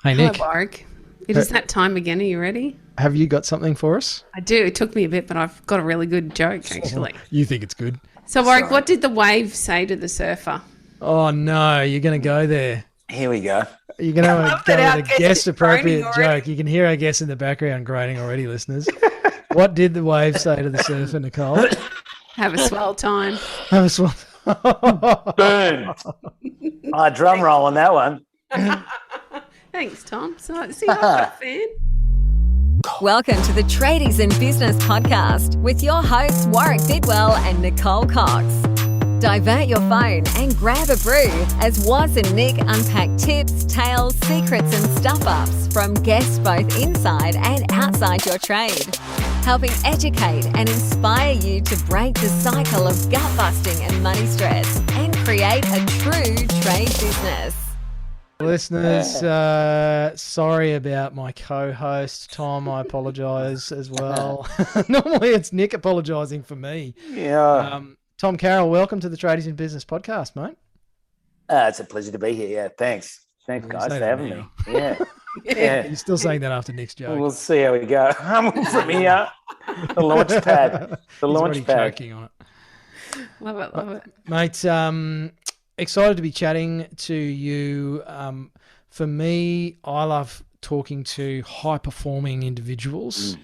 Hey, Hello, Nick, Warwick. It is that time again. Are you ready? have you got something for us? I do. It took me a bit, but I've got a really good joke, actually. You think it's good? So, Warwick, Sorry. what did the wave say to the surfer? Oh, no, you're going to go there. Here we go. You're going to love go that our with a guest is guest-appropriate groaning already. joke. You can hear our guest in the background groaning already, listeners. What did the wave say to the surfer, Nicole? Have a swell time. Have a swallow. Boom. Drum roll on that one. Thanks, Tom. So, see, I'm a fan. Welcome to the Tradies in Business podcast with your hosts Warwick Bidwell and Nicole Cox. Divert your phone and grab a brew as Waz and Nick unpack tips, tales, secrets and stuff-ups from guests both inside and outside your trade, helping educate and inspire you to break the cycle of gut-busting and money stress and create a true trade business. Listeners, sorry about my co-host, Tom. I apologise as well. Normally it's Nick apologising for me. Yeah. Tom Carroll, welcome to the Tradies in Business podcast, mate. It's a pleasure to be here. Yeah, thanks. Thanks, You guys, say for that having now. me. Yeah. Yeah. You're still saying that after Nick's joke. We'll see how we go. From here, the launch pad. The He's launch already pad. choking on it. Love it, love it. Mate, excited to be chatting to you. For me, I love talking to high-performing individuals.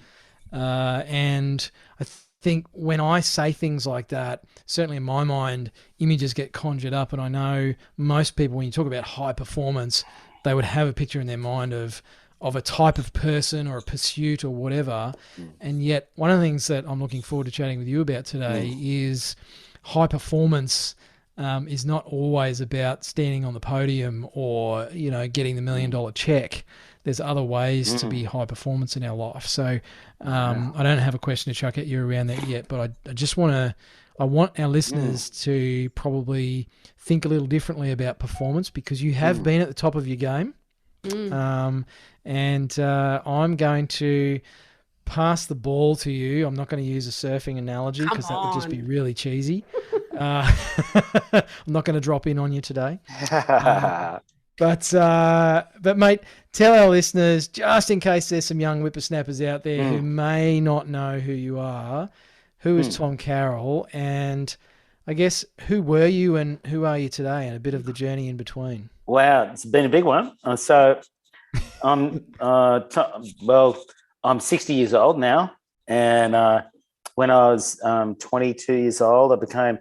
And I think when I say things like that, certainly in my mind, images get conjured up. And I know most people, when you talk about high performance, they would have a picture in their mind of a type of person or a pursuit or whatever. And yet one of the things that I'm looking forward to chatting with you about today is high performance is not always about standing on the podium or, getting the $1 million check. There's other ways to be high performance in our life. So I don't have a question to chuck at you around that yet, but I just I want our listeners to probably think a little differently about performance because you have been at the top of your game. And I'm going to pass the ball to you. I'm not going to use a surfing analogy because that would just be really cheesy. I'm not going to drop in on you today. But mate, tell our listeners, just in case there's some young whippersnappers out there who may not know who you are, who is Tom Carroll, and I guess who were you and who are you today, and a bit of the journey in between. Wow, it's been a big one. I'm 60 years old now, and when I was 22 years old, I became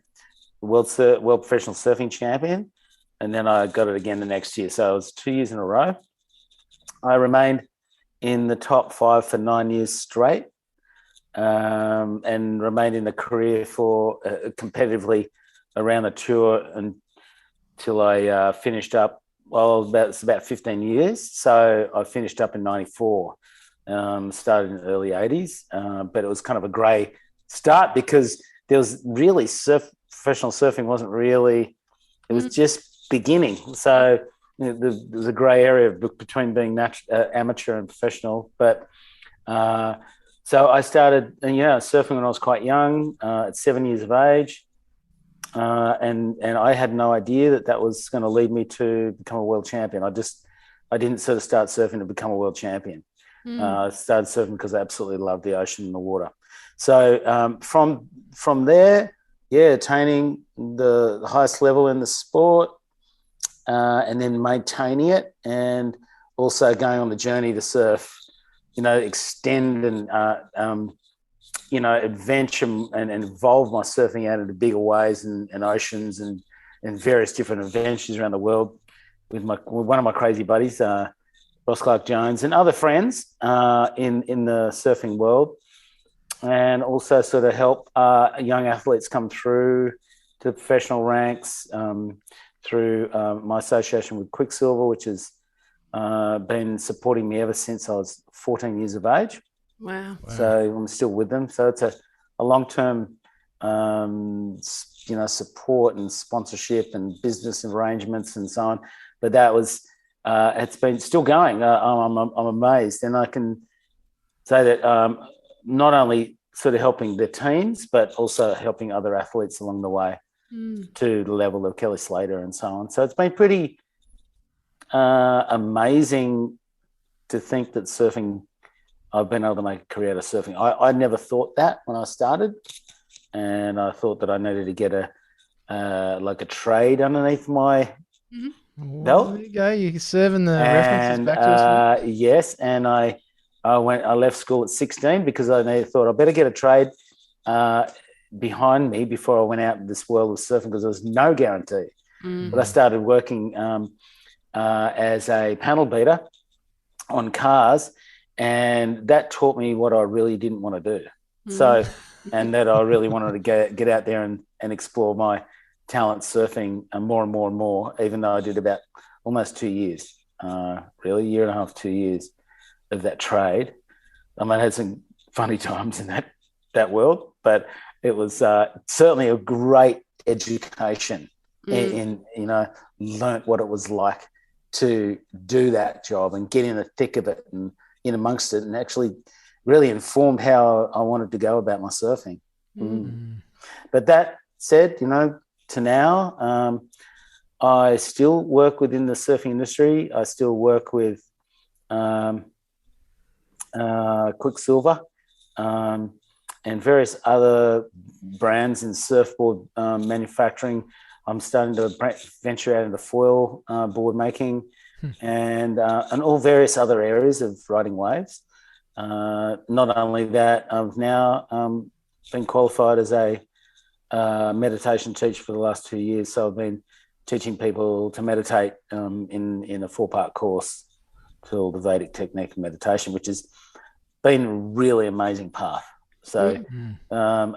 world professional surfing champion, and then I got it again the next year. So it was 2 years in a row. I remained in the top 5 for 9 years straight, and remained in the career for competitively around the tour until I finished up. Well, it's about 15 years. So I finished up in 94, started in the early 80s, but it was kind of a grey start because there was really professional surfing wasn't really, it was just beginning. So there's a grey area between being amateur and professional. But so I started surfing when I was quite young, at 7 years of age. And I had no idea that was going to lead me to become a world champion. I didn't sort of start surfing to become a world champion. I started surfing because I absolutely loved the ocean and the water. So from there, attaining the highest level in the sport, and then maintaining it, and also going on the journey to surf, extend and adventure and involve my surfing out into bigger ways and oceans and various different adventures around the world with one of my crazy buddies, Ross Clark Jones, and other friends in the surfing world, and also sort of help young athletes come through to the professional ranks through my association with Quicksilver, which has been supporting me ever since I was 14 years of age. Wow. So I'm still with them. So it's a long-term, support and sponsorship and business arrangements and so on. But that was, it's been still going. I'm amazed. And I can say that not only sort of helping the teams, but also helping other athletes along the way to the level of Kelly Slater and so on. So it's been pretty amazing to think that surfing, I've been able to make a career out of surfing. I never thought that when I started, and I thought that I needed to get a trade underneath my belt. There you go. You're serving the references back to us. Yes, and I left school at 16 because I thought I better get a trade behind me before I went out in this world of surfing, because there was no guarantee. But I started working as a panel beater on cars, and that taught me what I really didn't want to do. So, and that I really wanted to get out there and explore my talent surfing more and more and more, even though I did about almost 2 years, really, 1.5 2 years of that trade. I mean, I had some funny times in that world, but it was certainly a great education in learnt what it was like to do that job and get in the thick of it and in amongst it, and actually really informed how I wanted to go about my surfing. But that said, to now, I still work within the surfing industry. I still work with Quicksilver and various other brands in surfboard manufacturing. I'm starting to venture out into foil board making and all various other areas of riding waves. Not only that, I've now been qualified as a meditation teacher for the last 2 years. So I've been teaching people to meditate in a 4-part course called the Vedic Technique of Meditation, which has been a really amazing path. So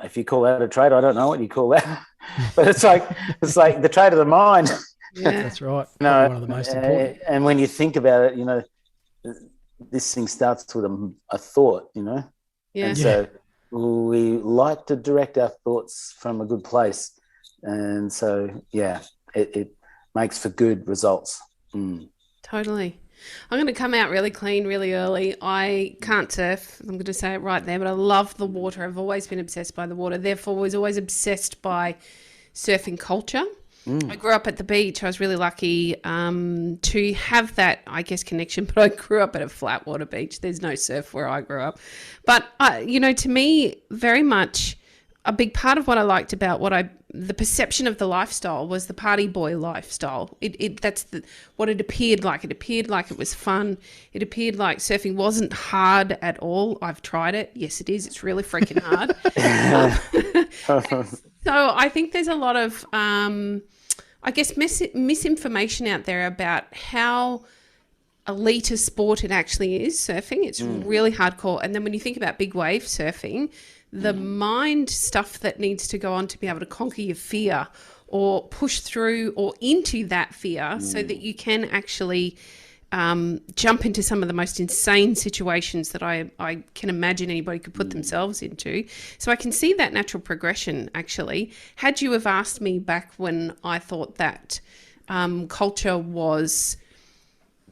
if you call that a trade, I don't know what you call that, but it's like the trade of the mind. Yeah, that's right. One of the most important. And when you think about it, this thing starts with a thought, Yeah. And so we like to direct our thoughts from a good place. And so, it makes for good results. Totally. I'm going to come out really clean really early. I can't surf. I'm going to say it right there, but I love the water. I've always been obsessed by the water. Therefore, was always obsessed by surfing culture. I grew up at the beach. I was really lucky to have that, I guess, connection, but I grew up at a flat water beach. There's no surf where I grew up. But, to me, very much a big part of what I liked about the perception of the lifestyle was the party boy lifestyle. That's what it appeared like. It appeared like it was fun. It appeared like surfing wasn't hard at all. I've tried it. Yes, it is. It's really freaking hard. So I think there's a lot of, misinformation out there about how elite a sport it actually is, surfing. It's really hardcore. And then when you think about big wave surfing, the mind stuff that needs to go on to be able to conquer your fear or push through or into that fear so that you can actually jump into some of the most insane situations that I can imagine anybody could put themselves into. So I can see that natural progression, actually. Had you have asked me back when I thought that culture was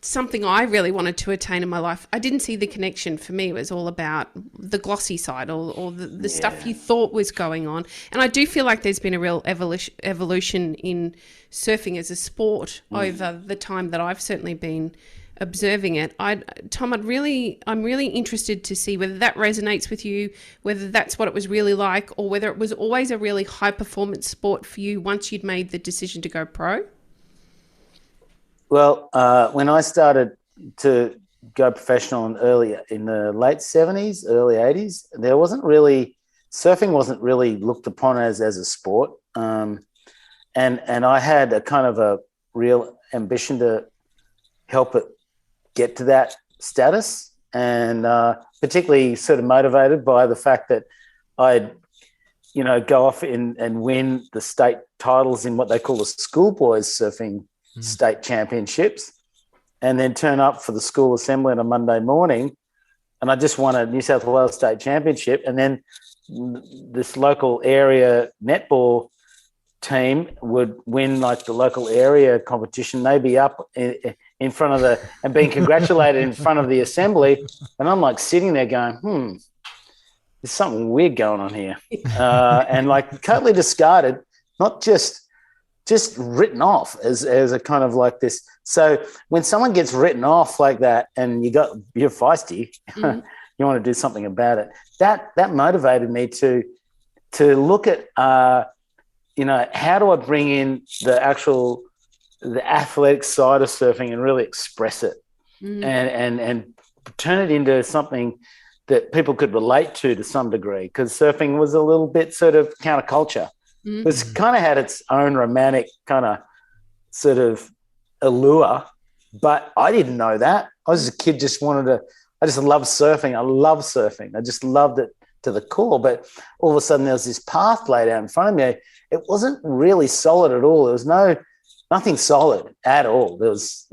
something I really wanted to attain in my life, I didn't see the connection. For me, it was all about the glossy side or the stuff you thought was going on. And I do feel like there's been a real evolution in surfing as a sport over the time that I've certainly been observing it. Tom, I'm really interested to see whether that resonates with you, whether that's what it was really like, or whether it was always a really high performance sport for you once you'd made the decision to go pro. Well, when I started to go professional in the late 70s, early 80s, surfing wasn't really looked upon as a sport. And I had a kind of a real ambition to help it get to that status, and particularly sort of motivated by the fact that I'd, go off and win the state titles in what they call the schoolboys surfing state championships, and then turn up for the school assembly on a Monday morning, and I just won a New South Wales state championship, and then this local area netball team would win like the local area competition. They'd be up in front of and being congratulated in front of the assembly, and I'm like sitting there going, there's something weird going on here, and like totally discarded, not just written off as a kind of like this So when someone gets written off like that, and you're feisty, you want to do something about it. That motivated me to look at, how do I bring in the athletic side of surfing and really express it, and turn it into something that people could relate to some degree, because surfing was a little bit sort of counterculture. It's kind of had its own romantic kind of sort of allure, but I didn't know that. I was a kid, I just loved surfing. I love surfing. I just loved it to the core. But all of a sudden there was this path laid out in front of me. It wasn't really solid at all. There was nothing solid at all. There was,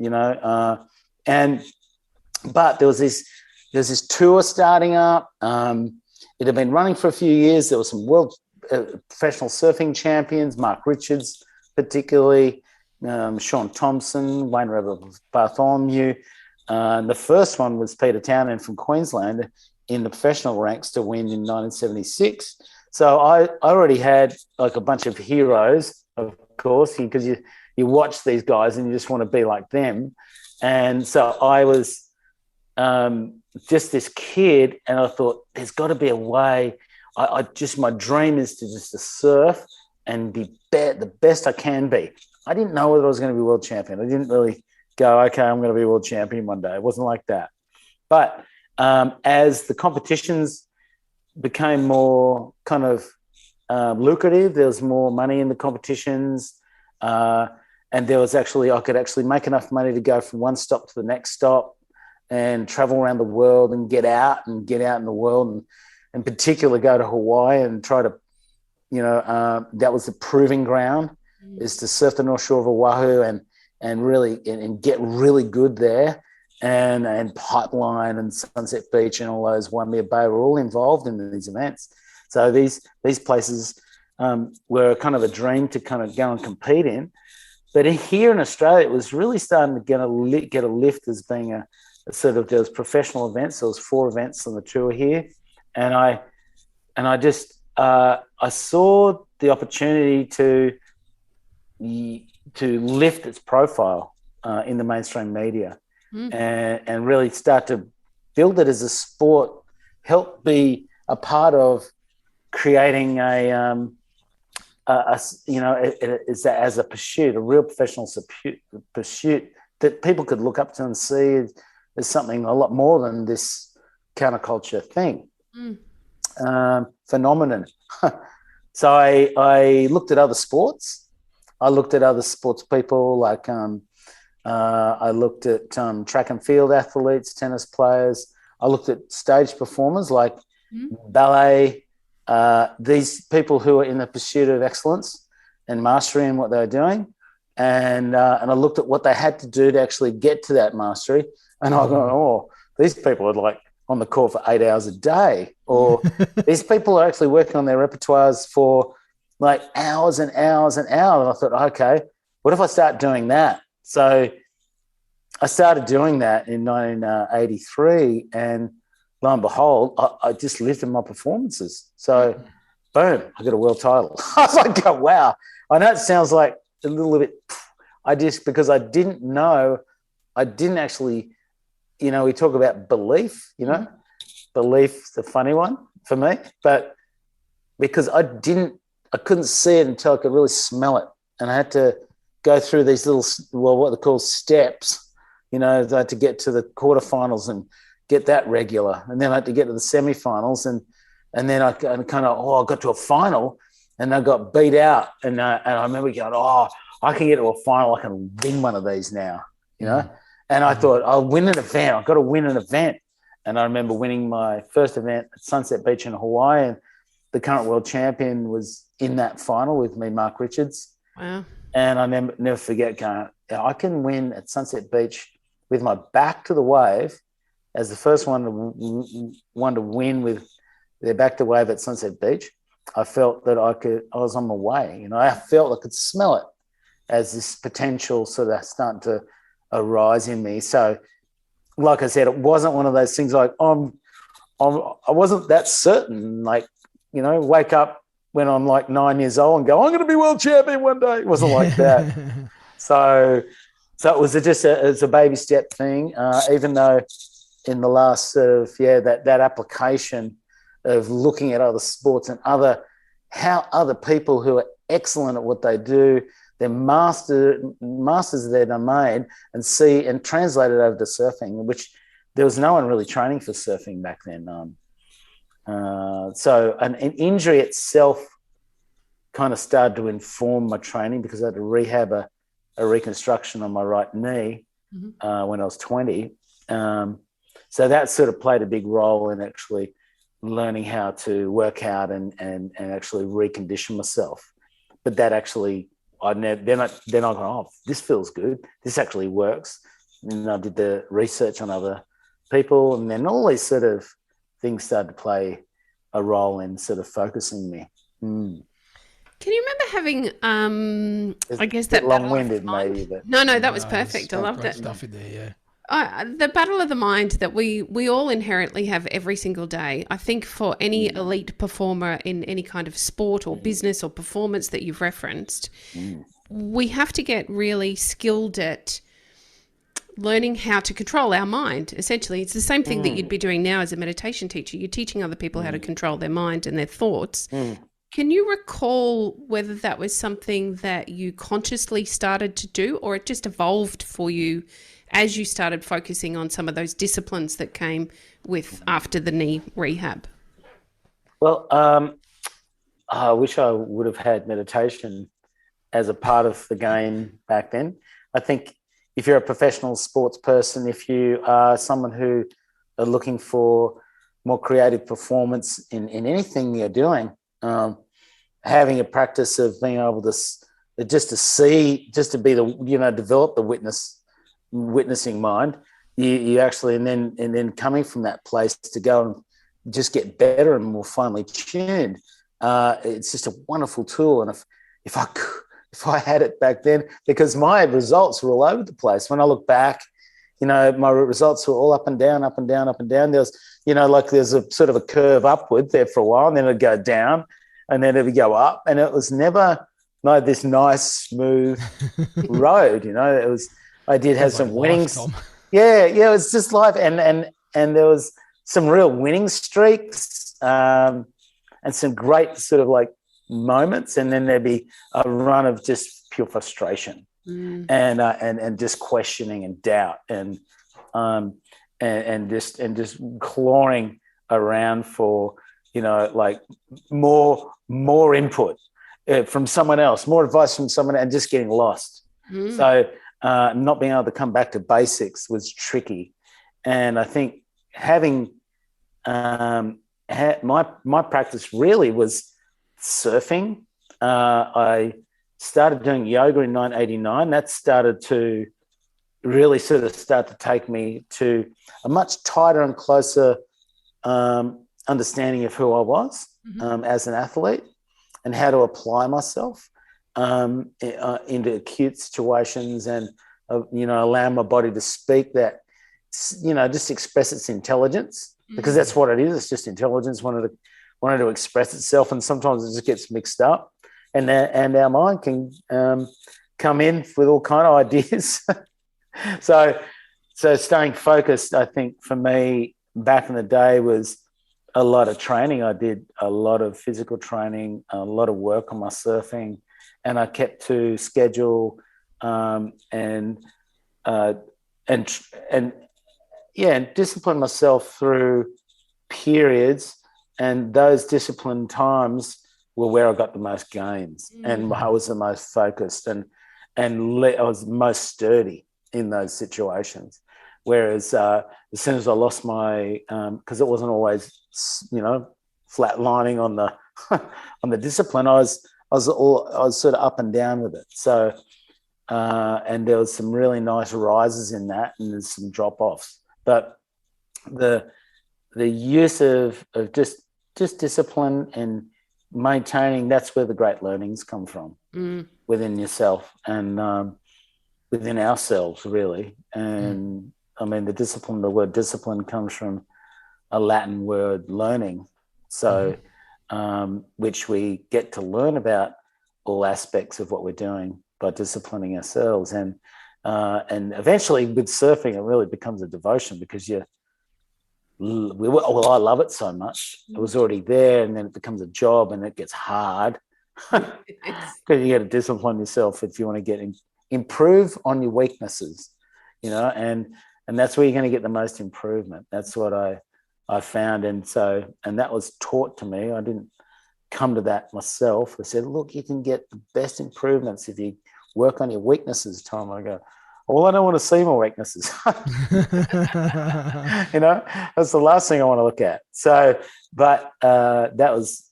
but there was this tour starting up. It had been running for a few years. There were some world professional surfing champions, Mark Richards particularly, Sean Thompson, Wayne Bartholomew. The first one was Peter Townend from Queensland in the professional ranks to win in 1976. So I already had like a bunch of heroes, of course, because you watch these guys and you just want to be like them. And so I was just this kid, and I thought there's got to be a way. My dream is to surf and be the best I can be. I didn't know whether I was going to be world champion. I didn't really go, okay, I'm going to be world champion one day. It wasn't like that. But as the competitions became more kind of lucrative, there was more money in the competitions, and there was I could actually make enough money to go from one stop to the next stop and travel around the world and get out in the world, and in particular go to Hawaii and try to, that was the proving ground, is to surf the North Shore of Oahu and really and get really good there, and Pipeline and Sunset Beach and all those, Waimea Bay were all involved in these events. So these places were kind of a dream to kind of go and compete in. But here in Australia, it was really starting to get a lift as being a sort of, there was professional events. There was 4 events on the tour here, and I saw the opportunity to lift its profile in the mainstream media, and really start to build it as a sport, help be a part of creating as a pursuit, a real professional pursuit that people could look up to and see as something a lot more than this counterculture thing, phenomenon. So I looked at other sports. I looked at other sports people, like I looked at track and field athletes, tennis players. I looked at stage performers like ballet, these people who are in the pursuit of excellence and mastery in what they were doing. And I looked at what they had to do to actually get to that mastery. And I go, oh, these people are like on the court for 8 hours a day, or these people are actually working on their repertoires for like hours and hours and hours. And I thought, okay, what if I start doing that? So I started doing that in 1983, and lo and behold, I just lifted my performances. So boom, I got a world title. I was like, oh, wow. I know it sounds like a little bit, because I didn't know, I didn't actually, we talk about belief, belief's the funny one for me, but because I couldn't see it until I could really smell it. And I had to go through these little, what they call steps, I had to get to the quarterfinals and get that regular. And then I had to get to the semifinals, and then I kind of, I got to a final and I got beat out. And I remember going, I can get to a final. I can win one of these now, And I thought, I'll win an event. I've got to win an event. And I remember winning my first event at Sunset Beach in Hawaii, and the current world champion was in that final with me, Mark Richards. Wow. And I never forget going, I can win at Sunset Beach with my back to the wave as the first one to win with their back to wave at Sunset Beach. I felt that I was on my way. I felt I could smell it as this potential sort of starting to arise in me. So, like I said, it wasn't one of those things like I wasn't that certain. Like, wake up when I'm like 9 years old and go, I'm going to be world champion one day. It wasn't like that. So So it was it's a baby step thing, even though in the last sort of, that application of looking at other sports and how other people who are excellent at what they do, they're masters of their domain, and translate it over to surfing, which there was no one really training for surfing back then. So an injury itself kind of started to inform my training, because I had to rehab a reconstruction on my right knee when I was 20. So that sort of played a big role in actually learning how to work out and actually recondition myself. But that actually, then I got, oh, this feels good. This actually works. And I did the research on other people, and then all these sort of things started to play a role in sort of focusing me. Can you remember having, It's I guess that long-winded maybe, but No, that was perfect. I loved it. Stuff in there, yeah. The battle of the mind that we all inherently have every single day. I think for any elite performer in any kind of sport or business or performance that you've referenced, we have to get really skilled at learning how to control our mind. Essentially, it's the same thing that you'd be doing now as a meditation teacher. You're teaching other people how to control their mind and their thoughts. Can you recall whether that was something that you consciously started to do, or it just evolved for you as you started focusing on some of those disciplines that came with after the knee rehab? Well, I wish I would have had meditation as a part of the game back then. I think if you're a professional sports person, if you are someone who are looking for more creative performance in anything you're doing, having a practice of being able to just to be develop the witnessing mind, you actually, and then coming from that place to go and just get better and more finely tuned, it's just a wonderful tool. And if I had it back then, because my results were all over the place. When I look back, my results were all up and down, up and down, up and down. There's a sort of a curve upward there for a while, and then it'd go down, and then it'd go up, and it was never like this nice smooth road. I did have some winnings. Yeah, it was just life, and there was some real winning streaks, and some great sort of like moments, and then there'd be a run of just pure frustration and just questioning and doubt and just clawing around for like more input from someone else, more advice from someone, and just getting lost. So not being able to come back to basics was tricky. And I think having my practice really was surfing. I started doing yoga in 1989. That started to really sort of start to take me to a much tighter and closer understanding of who I was as an athlete and how to apply myself into acute situations, and allow my body to speak that, just express its intelligence, because that's what it is. It's just intelligence wanted to express itself, and sometimes it just gets mixed up, and our mind can come in with all kind of ideas. So staying focused, I think for me back in the day, was a lot of training. I did a lot of physical training, a lot of work on my surfing, and I kept to schedule and discipline myself through periods, and those disciplined times were where I got the most gains, and I was the most focused, and I was most sturdy in those situations. Whereas as soon as I lost my, because it wasn't always flatlining on the on the discipline, I was sort of up and down with it. So and there was some really nice rises in that, and there's some drop offs. But the use of just discipline and maintaining, that's where the great learnings come from within yourself and within ourselves, really. And I mean, the word discipline comes from a Latin word, learning. So which we get to learn about all aspects of what we're doing by disciplining ourselves. And And eventually with surfing, it really becomes a devotion because I love it so much. It was already there, and then it becomes a job, and it gets hard because you got to discipline yourself if you want to improve on your weaknesses, and that's where you're going to get the most improvement. That's what I found, and that was taught to me. I didn't come to that myself. I said, look, you can get the best improvements if you work on your weaknesses. Tom, I go, well, I don't want to see my weaknesses. That's the last thing I want to look at. So, but that was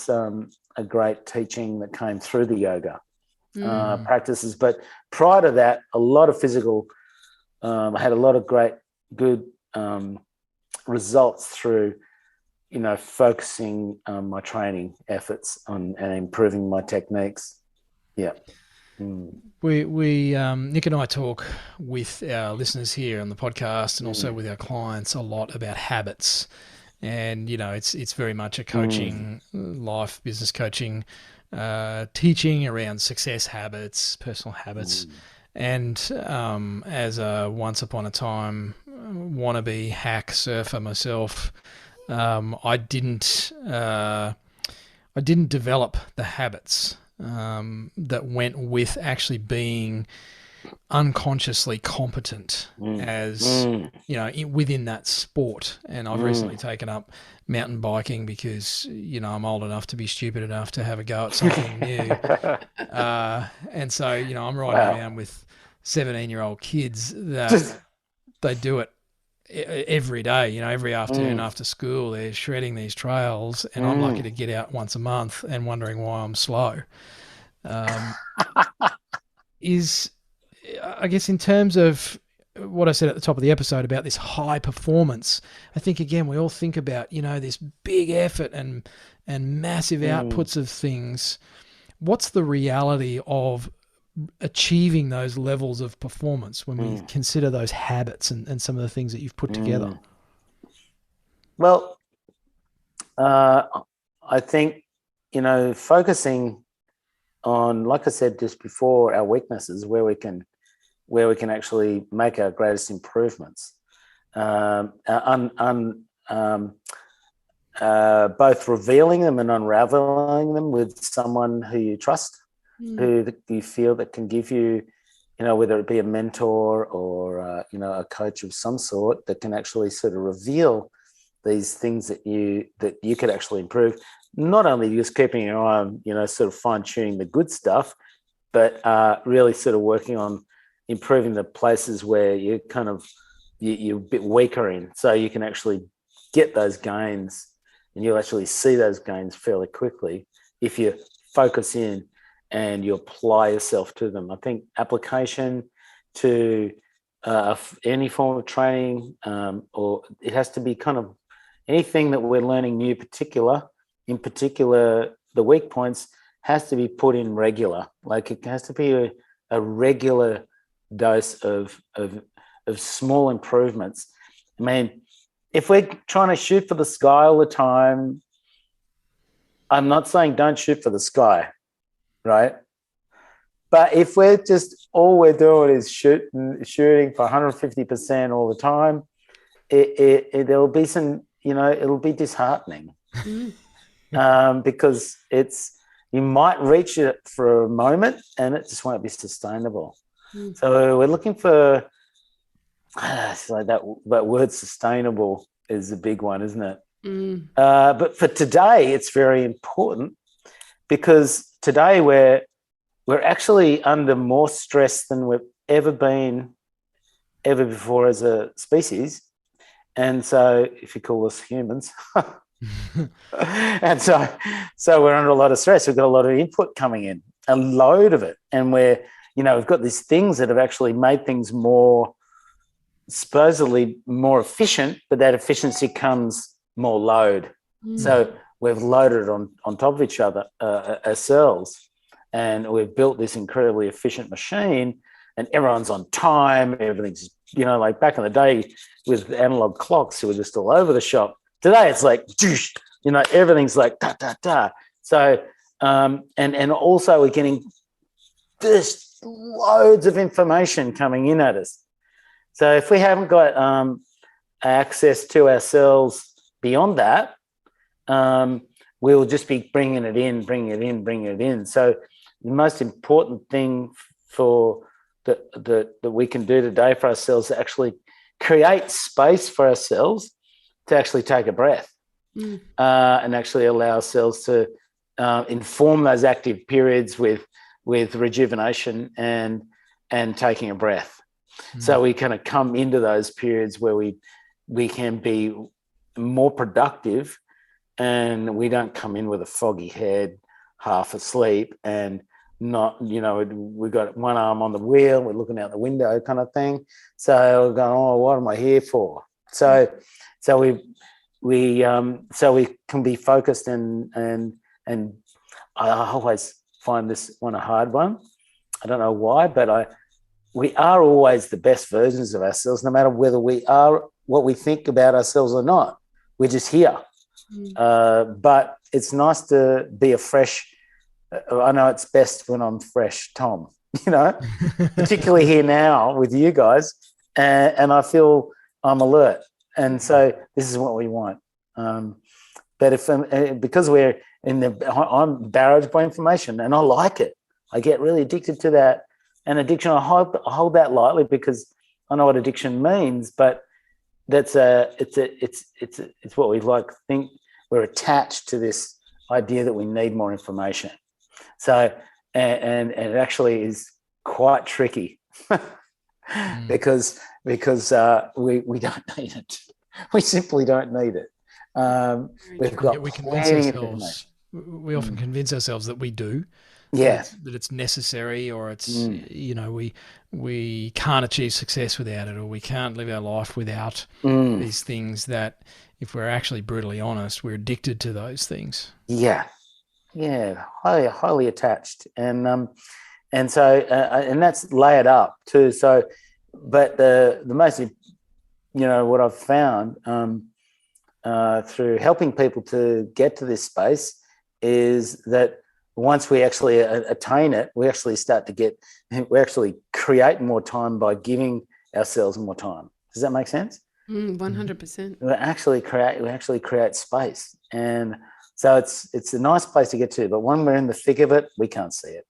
a great teaching that came through the yoga practices. But prior to that, a lot of physical, I had a lot of good results through, focusing my training efforts on and improving my techniques. Yeah. We Nick and I talk with our listeners here on the podcast and also with our clients a lot about habits, and it's very much a coaching, life business coaching, teaching around success habits, personal habits, and as a once upon a time wannabe hack surfer myself, I didn't develop the habits that went with actually being unconsciously competent as within that sport. And I've recently taken up mountain biking because I'm old enough to be stupid enough to have a go at something new, and so I'm riding around with 17-year-old kids that they do it every day, every afternoon after school. They're shredding these trails, and I'm lucky to get out once a month and wondering why I'm slow. Is, I guess, in terms of what I said at the top of the episode about this high performance, I think, again, we all think about, this big effort and massive outputs of things. What's the reality of achieving those levels of performance when we consider those habits and some of the things that you've put together? Well, I think, focusing on, like I said just before, our weaknesses, where we can actually make our greatest improvements, both revealing them and unraveling them with someone who you trust, who you feel that can give you, whether it be a mentor or, a coach of some sort that can actually sort of reveal these things that you could actually improve. Not only just keeping your eye on, sort of fine-tuning the good stuff, but really sort of working on improving the places where you're a bit weaker in, so you can actually get those gains, and you'll actually see those gains fairly quickly if you focus in and you apply yourself to them. I think application to any form of training, or it has to be kind of anything that we're learning new, in particular, the weak points has to be put in regular. Like, it has to be a regular dose of small improvements. I mean, if we're trying to shoot for the sky all the time, I'm not saying don't shoot for the sky, right? But if we're just, all we're doing is shooting for 150% all the time, there'll be some, it'll be disheartening. Because you might reach it for a moment and it just won't be sustainable. So we're looking for, like that word sustainable is a big one, isn't it? But for today, it's very important because today we're actually under more stress than we've ever been before as a species. And so if you call us humans, and so we're under a lot of stress. We've got a lot of input coming in, a load of it. And we've got these things that have actually made things supposedly more efficient, but that efficiency comes more load. So we've loaded it on top of each other, ourselves, and we've built this incredibly efficient machine, and everyone's on time. Everything's, like back in the day with analog clocks, it was just all over the shop. Today it's like, everything's like da da da. So, and also we're getting this loads of information coming in at us. So if we haven't got access to ourselves beyond that, we'll just be bringing it in. So the most important thing for that we can do today for ourselves is actually create space for ourselves to actually take a breath and actually allow ourselves to inform those active periods with rejuvenation and taking a breath. So we kind of come into those periods where we can be more productive, and we don't come in with a foggy head, half asleep, and not, we've got one arm on the wheel, we're looking out the window kind of thing. So we're going, oh, what am I here for? So we can be focused and I always find this one a hard one. I don't know why, but we are always the best versions of ourselves, no matter whether we are what we think about ourselves or not. We're just here. But it's nice to be a fresh, I know it's best when I'm fresh, Tom, particularly here now with you guys. And I feel I'm alert. And so this is what we want. But because we're I'm barraged by information, and I like it. I get really addicted to that. And addiction, I hold that lightly because I know what addiction means, but it's what we like to think. We're attached to this idea that we need more information. So, and it actually is quite tricky because we don't need it. We simply don't need it. We've got we convince ourselves. We often convince ourselves that we do. Yeah. That it's necessary, or it's we can't achieve success without it, or we can't live our life without these things that, if we're actually brutally honest, we're addicted to those things. Yeah. Yeah. Highly attached. And so and that's layered up too. So, but the most, what I've found through helping people to get to this space is that once we actually attain it, we actually create more time by giving ourselves more time. Does that make sense? 100%. We actually create space, and so it's a nice place to get to. But when we're in the thick of it, we can't see it.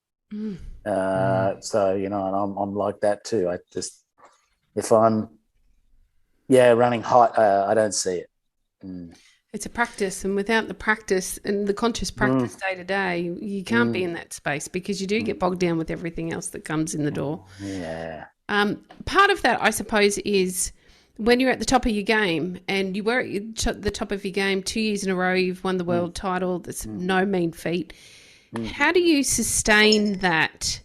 So and I'm like that too. I just, if I'm running hot, I don't see it. It's a practice, and without the practice and the conscious practice day to day, you can't be in that space because you do get bogged down with everything else that comes in the door. Yeah. Part of that, I suppose, is when you're at the top of your game, and you were at the top of your game 2 years in a row, you've won the world title. That's no mean feat. How do you sustain that?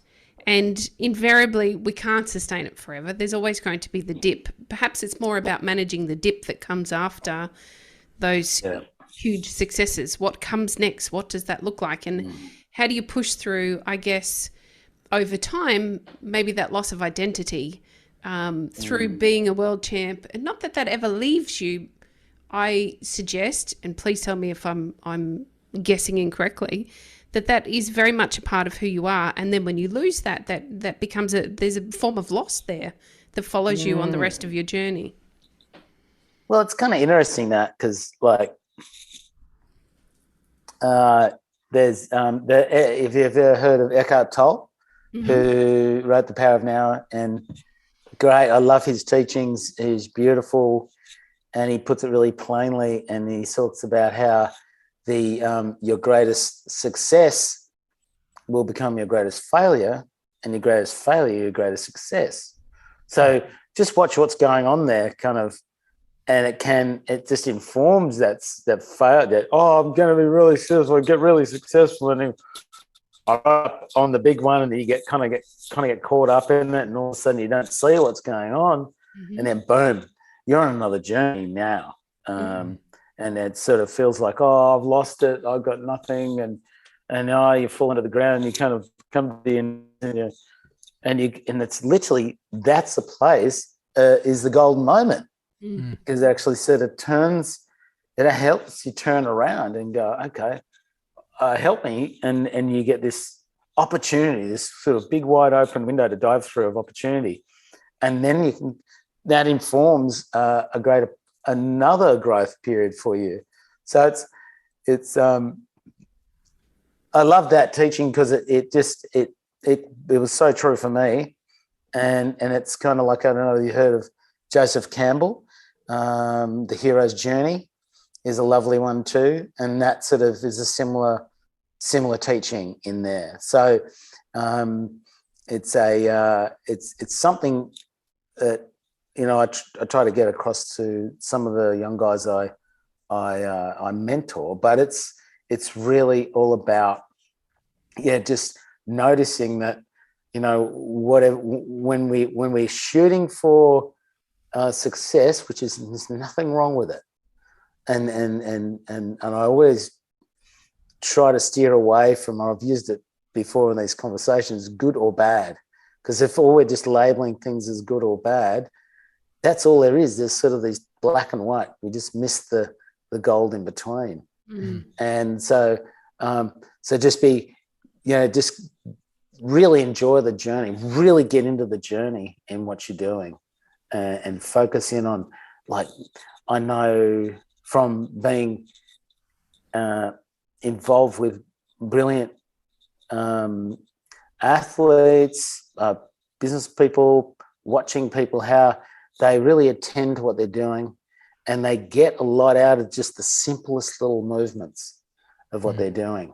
And invariably, we can't sustain it forever. There's always going to be the dip. Perhaps it's more about managing the dip that comes after those huge successes. What comes next? What does that look like? And how do you push through, I guess, over time, maybe that loss of identity through being a world champ? And not that ever leaves you. I suggest, and please tell me if I'm guessing incorrectly, that is very much a part of who you are. And then when you lose that becomes there's a form of loss there that follows you on the rest of your journey. Well, it's kind of interesting that, because there's if you've ever heard of Eckhart Tolle, who wrote The Power of Now, and great, I love his teachings. He's beautiful, and he puts it really plainly, and he talks about how your greatest success will become your greatest failure, and your greatest failure your greatest success. So just watch what's going on there, kind of. And it just informs that fail, that, I'm going to be really successful, get really successful, and then I'm up on the big one, and you get caught up in it, and all of a sudden you don't see what's going on, and then boom, you're on another journey now, and it sort of feels like, I've lost it, I've got nothing, and now you fall into the ground, and you kind of come to the end, and it's literally, that's the place is the golden moment. Because it actually sort of it helps you turn around and go, okay, help me, and you get this opportunity, this sort of big wide open window to dive through of opportunity. And then that informs another growth period for you. So it's I love that teaching because it was so true for me. And it's kind of like, I don't know if you heard of Joseph Campbell, The Hero's Journey is a lovely one too. And that sort of is a similar teaching in there. So it's something that, I try to get across to some of the young guys I mentor, but it's really all about, just noticing that, whatever, when we're shooting for success, which is, there's nothing wrong with it. And I always try to steer away from, I've used it before in these conversations, good or bad. Because if all we're just labeling things as good or bad, that's all there is. There's sort of these black and white. We just miss the gold in between. Mm. And so just be, just really enjoy the journey, really get into the journey in what you're doing, and focus in on, like, I know from being involved with brilliant athletes, business people, watching people, how they really attend to what they're doing, and they get a lot out of just the simplest little movements of what they're doing.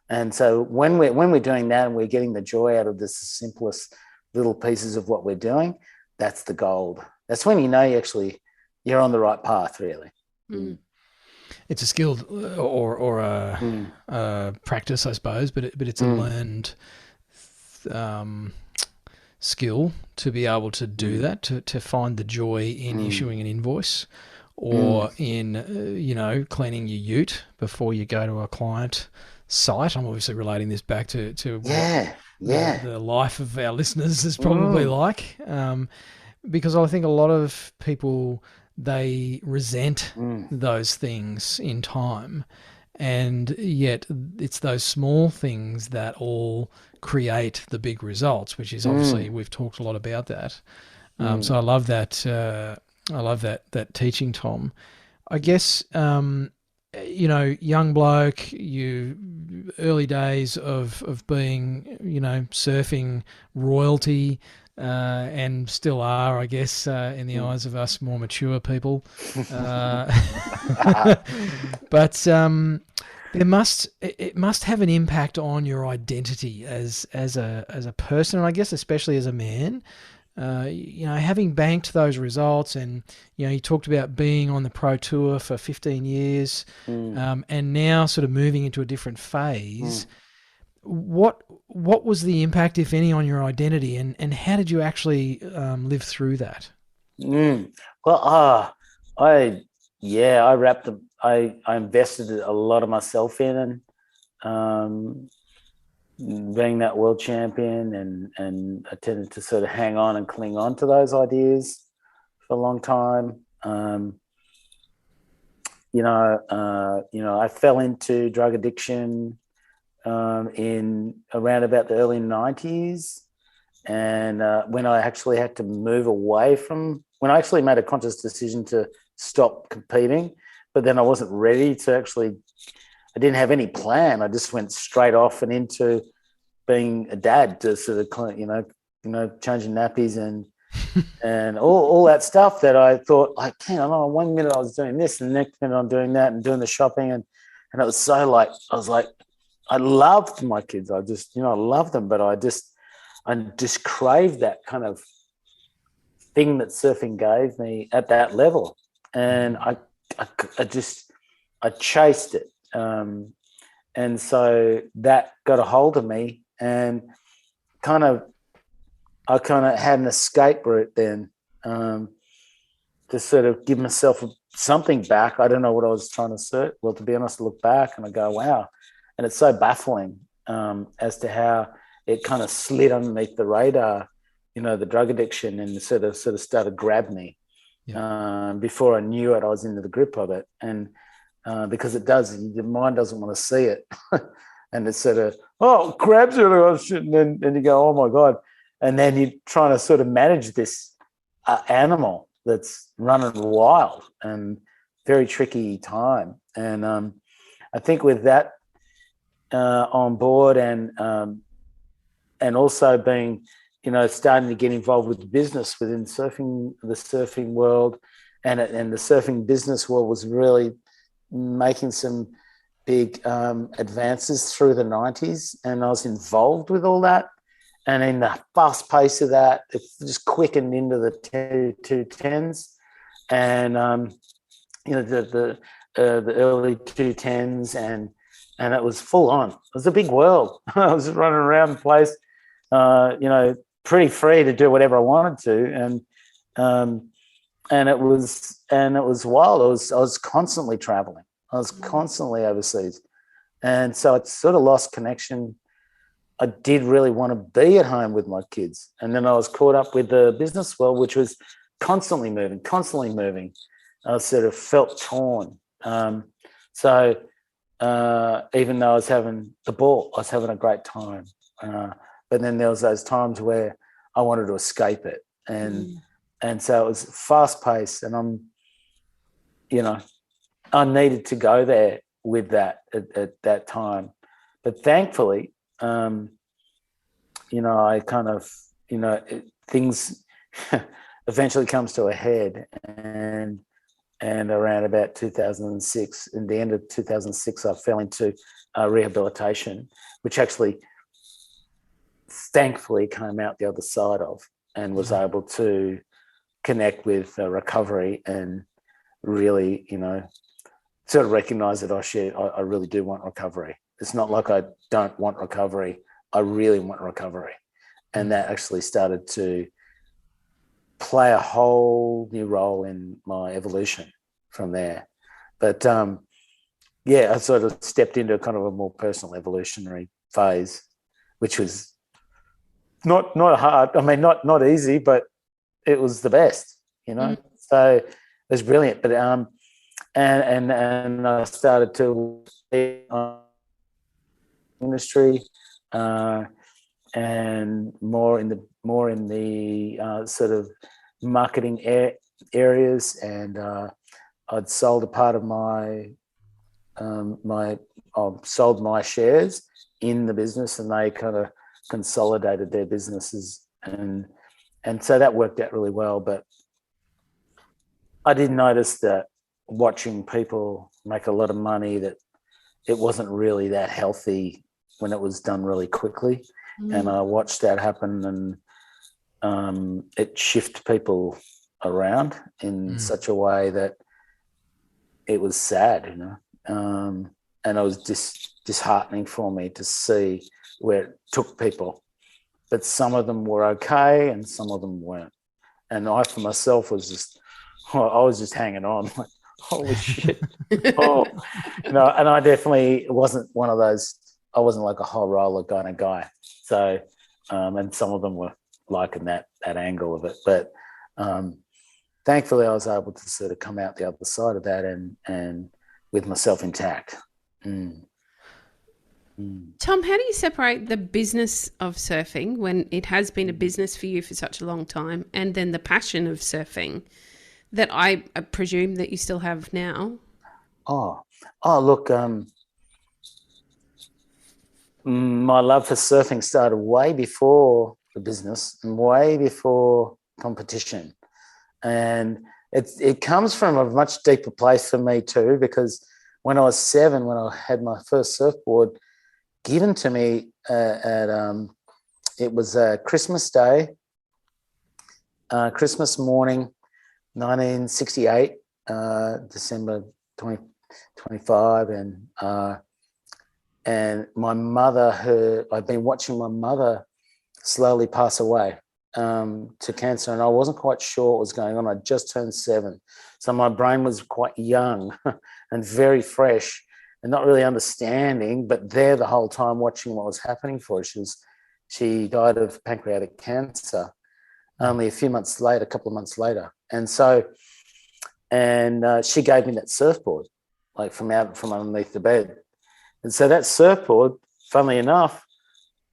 And so when we're doing that and we're getting the joy out of the simplest little pieces of what we're doing, that's the gold. That's when you're on the right path, really. Mm. It's a skill or a practice, I suppose, but it's a learned skill to be able to do that, to find the joy in issuing an invoice, or in cleaning your ute before you go to a client site. I'm obviously relating this back to the life of our listeners is probably like, because I think a lot of people, they resent those things in time, and yet it's those small things that all create the big results, which is obviously, we've talked a lot about that. So I love that. I love that teaching, Tom. I guess, young bloke, you early days of being, surfing royalty, and still are, I guess, in the eyes of us more mature people. But it must have an impact on your identity as a person, and I guess especially as a man. Having banked those results, and you talked about being on the pro tour for 15 years, and now sort of moving into a different phase. What was the impact, if any, on your identity, and how did you actually live through that? Well, I wrapped them. I invested a lot of myself in, and being that world champion, and I tended to sort of hang on and cling on to those ideas for a long time. I fell into drug addiction in around about the early 90s, and when I actually had to move away from, when I actually made a conscious decision to stop competing, but then I wasn't ready to actually, I didn't have any plan. I just went straight off and into being a dad, to sort of, changing nappies and all that stuff that I thought, like, one minute I was doing this and the next minute I'm doing that and doing the shopping, and it was so, like, I was like, I loved my kids. I just, I loved them, but I just craved that kind of thing that surfing gave me at that level. And I chased it. And so that got a hold of me, and I had an escape route then, to sort of give myself something back. I don't know what I was trying to search. Well, to be honest, I look back and I go, wow. And it's so baffling as to how it kind of slid underneath the radar, the drug addiction, and sort of started to grab me. Yeah. Before I knew it, I was into the grip of it. And because it does, your mind doesn't want to see it. and it's sort of, oh, crabs are, oh, shit, and then you go, oh my God. And then you're trying to sort of manage this animal that's running wild, and very tricky time. And I think with that on board, and also being, starting to get involved with the business within the surfing world, and the surfing business world was really making some big advances through the 90s, and I was involved with all that. And in the fast pace of that, it just quickened into the 210s, and the early 210s, and it was full on. It was a big world. I was running around the place, pretty free to do whatever I wanted to, and it was wild. I was constantly traveling. I was constantly overseas, and so it sort of lost connection. I did really want to be at home with my kids, and then I was caught up with the business world, which was constantly moving. I sort of felt torn. So even though I was having the ball, I was having a great time. But then there was those times where I wanted to escape it, and so it was fast paced, and I needed to go there with that at that time. But thankfully, I kind of, things eventually comes to a head, and around about 2006, in the end of 2006, I fell into rehabilitation, which actually thankfully came out the other side of, and was able to connect with recovery, and really, sort of recognize that, I really do want recovery. It's not like I don't want recovery. I really want recovery. And that actually started to play a whole new role in my evolution from there. But I sort of stepped into kind of a more personal evolutionary phase, which was not hard. I mean, not easy, but it was the best, So it was brilliant. But and I started to industry, and more in the sort of marketing areas, and I'd sold a part of sold my shares in the business, and they kind of consolidated their businesses, and so that worked out really well. But I did notice that watching people make a lot of money, that it wasn't really that healthy when it was done really quickly. And I watched that happen, and it shifted people around in such a way that it was sad, and it was disheartening for me to see where it took people. But some of them were okay, and some of them weren't. And I, for myself, I was just hanging on, like, holy shit. And I definitely wasn't one of those. I wasn't like a whole roller kind of guy. So, and some of them were liking that angle of it. But thankfully, I was able to sort of come out the other side of that, and with myself intact. Tom, how do you separate the business of surfing, when it has been a business for you for such a long time, and then the passion of surfing that I presume that you still have now? Oh, look, my love for surfing started way before the business and way before competition. And it comes from a much deeper place for me too, because when I was 7, when I had my first surfboard given to me it was Christmas Day, Christmas morning, 1968, December 25, and my mother, I'd been watching my mother slowly pass away to cancer, and I wasn't quite sure what was going on. I just turned 7, so my brain was quite young and very fresh, and not really understanding, but there the whole time watching what was happening for her. She died of pancreatic cancer only a couple of months later. And so, she gave me that surfboard, like from underneath the bed. And so that surfboard funnily enough,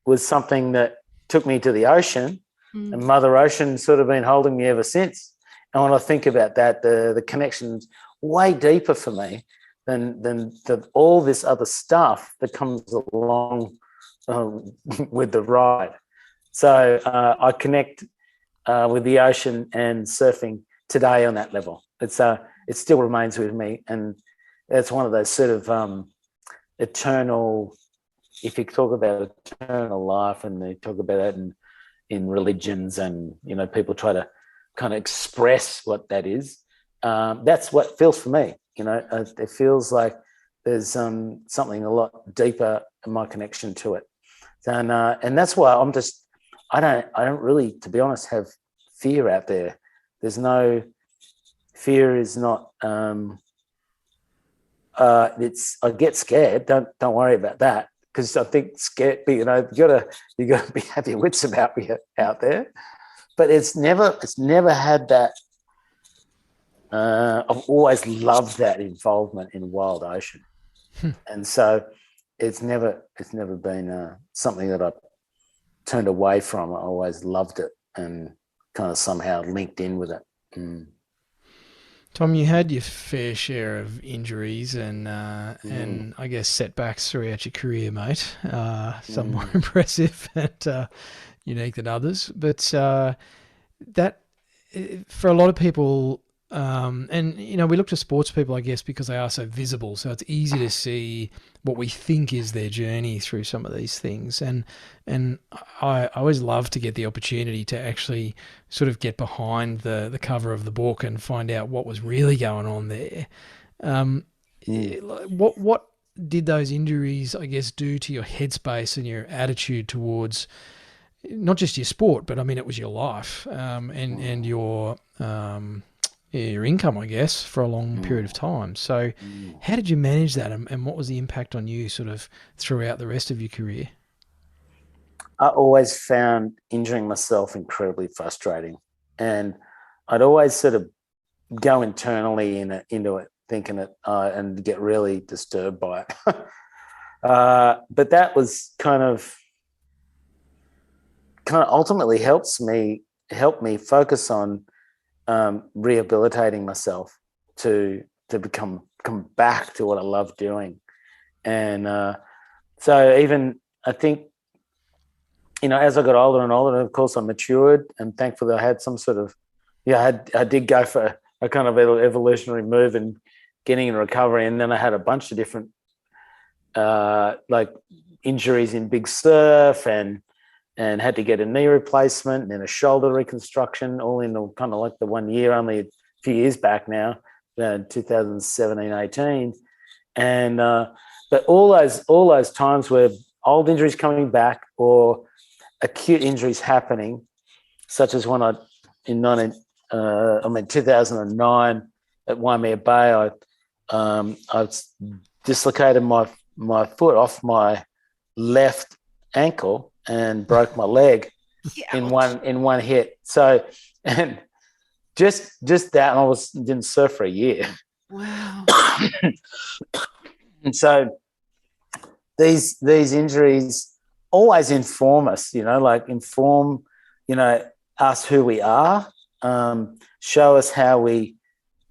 was something that took me to the ocean, and Mother Ocean sort of been holding me ever since. And when I think about that, the connection's way deeper for me than all this other stuff that comes along with the ride. So I connect with the ocean and surfing today on that level. It still remains with me, and it's one of those sort of eternal. If you talk about eternal life, and they talk about that in religions, and people try to kind of express what that is. That's what feels for me. It feels like there's something a lot deeper in my connection to it, and that's why I don't really, to be honest, have fear out there. There's no fear. Is not. I get scared. Don't worry about that. Because I think scared, you gotta be have your wits about me out there. But it's never had that. I've always loved that involvement in wild ocean, and so it's never been something that I've turned away from. I always loved it and kind of somehow linked in with it. Tom, you had your fair share of injuries and I guess setbacks throughout your career, mate. Some more impressive and unique than others. But that, for a lot of people, and we look to sports people, I guess, because they are so visible. So it's easy to see what we think is their journey through some of these things. And I always love to get the opportunity to actually sort of get behind the cover of the book and find out what was really going on there. What did those injuries, I guess, do to your headspace and your attitude towards not just your sport, but I mean, it was your life and your income, I guess, for a long period of time. So how did you manage that, and what was the impact on you sort of throughout the rest of your career? I always found injuring myself incredibly frustrating, and I'd always sort of go internally into it, thinking it, and get really disturbed by it. But that was kind of ultimately helped me focus on rehabilitating myself to come back to what I love doing. And so even I think, as I got older and older, and of course I matured, and thankfully I had some sort of, I did go for a kind of evolutionary move and getting in recovery. And then I had a bunch of different like injuries in big surf and had to get a knee replacement and then a shoulder reconstruction, all in kind of like the 1 year, only a few years back now, 2017, 18. And but all those times where old injuries coming back or acute injuries happening, such as when in 2009 at Waimea Bay, I dislocated my foot off my left ankle and broke my leg in one hit. So, and just that, and I didn't surf for a year. Wow. And so these injuries always inform us, inform us who we are, show us how we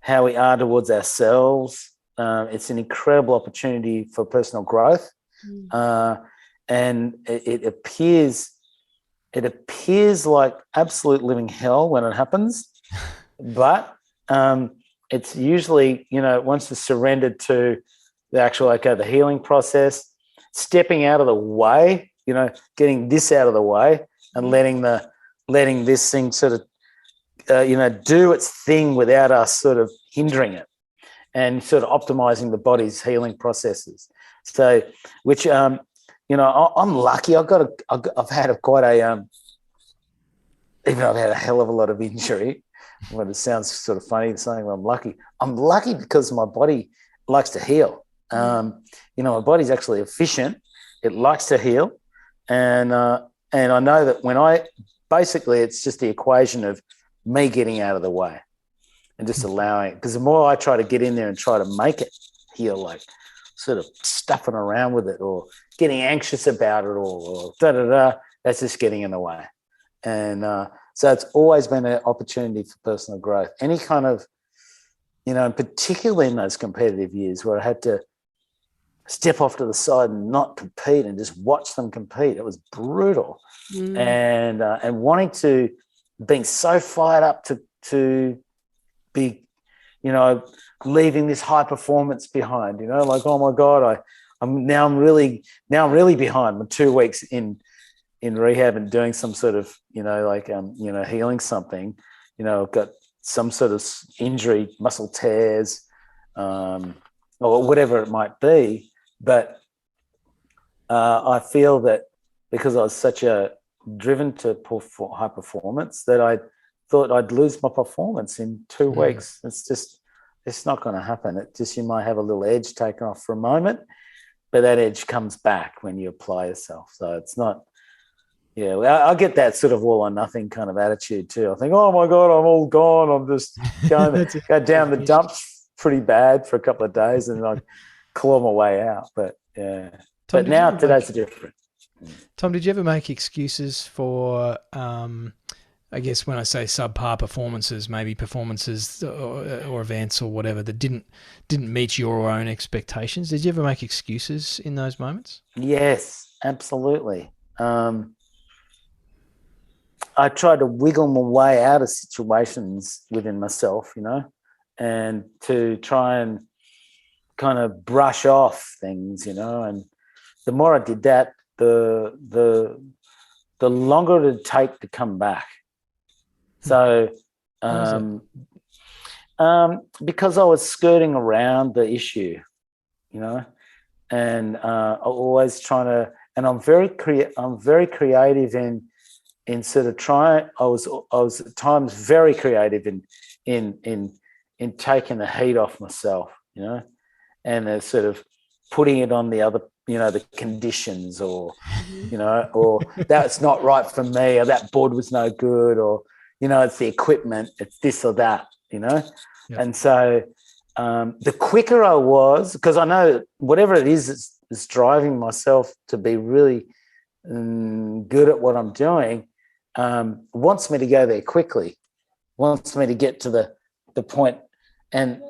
are towards ourselves. It's an incredible opportunity for personal growth. And it appears like absolute living hell when it happens, but it's usually, once it's surrendered to the actual, the healing process, stepping out of the way, getting this out of the way and letting this thing sort of, do its thing without us sort of hindering it and sort of optimizing the body's healing processes. So, which, I'm lucky. I've had quite a, even though I've had a hell of a lot of injury, but it sounds sort of funny saying I'm lucky. I'm lucky because my body likes to heal. My body's actually efficient. It likes to heal. And I know that basically it's just the equation of me getting out of the way and just allowing it. Because the more I try to get in there and try to make it heal, like sort of stuffing around with it or getting anxious about it or that's just getting in the way. And so it's always been an opportunity for personal growth. Any kind of, particularly in those competitive years where I had to step off to the side and not compete and just watch them compete. It was brutal. And wanting to, being so fired up to be, leaving this high performance behind, like, oh my God, I'm really behind. I'm 2 weeks in rehab and doing some sort of, healing something, I've got some sort of injury, muscle tears, or whatever it might be. But I feel that because I was such a driven to high performance that I thought I'd lose my performance in 2 weeks. It's not going to happen. You might have a little edge taken off for a moment, but that edge comes back when you apply yourself. So it's not, I get that sort of all or nothing kind of attitude too. I think, oh my God, I'm all gone. I'm just going to go down the dumps pretty bad for a couple of days and I claw my way out. But yeah, Tom, but now today's different. Tom, did you ever make excuses for, I guess when I say subpar performances, maybe performances or events or whatever that didn't meet your own expectations? Did you ever make excuses in those moments? Yes, absolutely. I tried to wiggle my way out of situations within myself, and to try and kind of brush off things, and the more I did that, the longer it would take to come back. So, because I was skirting around the issue, and always trying to, and I'm very creative in sort of trying. I was at times very creative in taking the heat off myself, and sort of putting it on the other, the conditions, or or that's not right for me, or that board was no good, or it's the equipment, it's this or that, Yep. And so the quicker I was, because I know whatever it is driving myself to be really good at what I'm doing, wants me to go there quickly, wants me to get to the point, and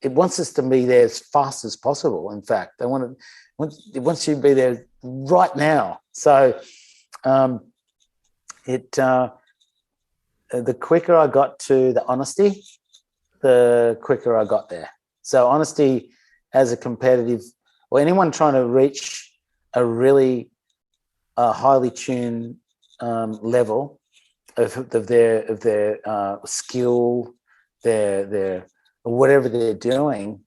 it wants us to be there as fast as possible. In fact, it wants you to be there right now. So the quicker I got to the honesty, the quicker I got there. So honesty as a competitive, or anyone trying to reach a really highly tuned level of their skill, their whatever they're doing.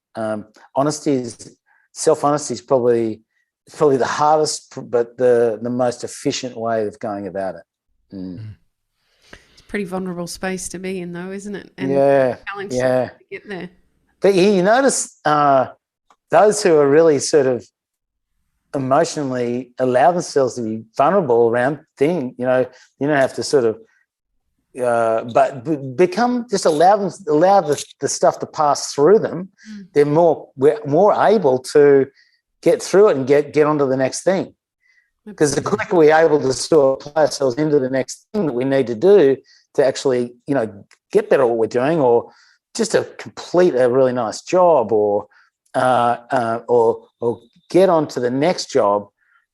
Self-honesty is probably the hardest, but the most efficient way of going about it. It's a pretty vulnerable space to be in, though, isn't it? And challenge to get there. But you notice those who are really sort of emotionally allow themselves to be vulnerable around things, you don't have to sort of, but become, just allow the stuff to pass through them. We're more able to get through it and get onto the next thing. Because the quicker we're able to sort of apply ourselves into the next thing that we need to do to actually, get better at what we're doing, or just to complete a really nice job, or get on to the next job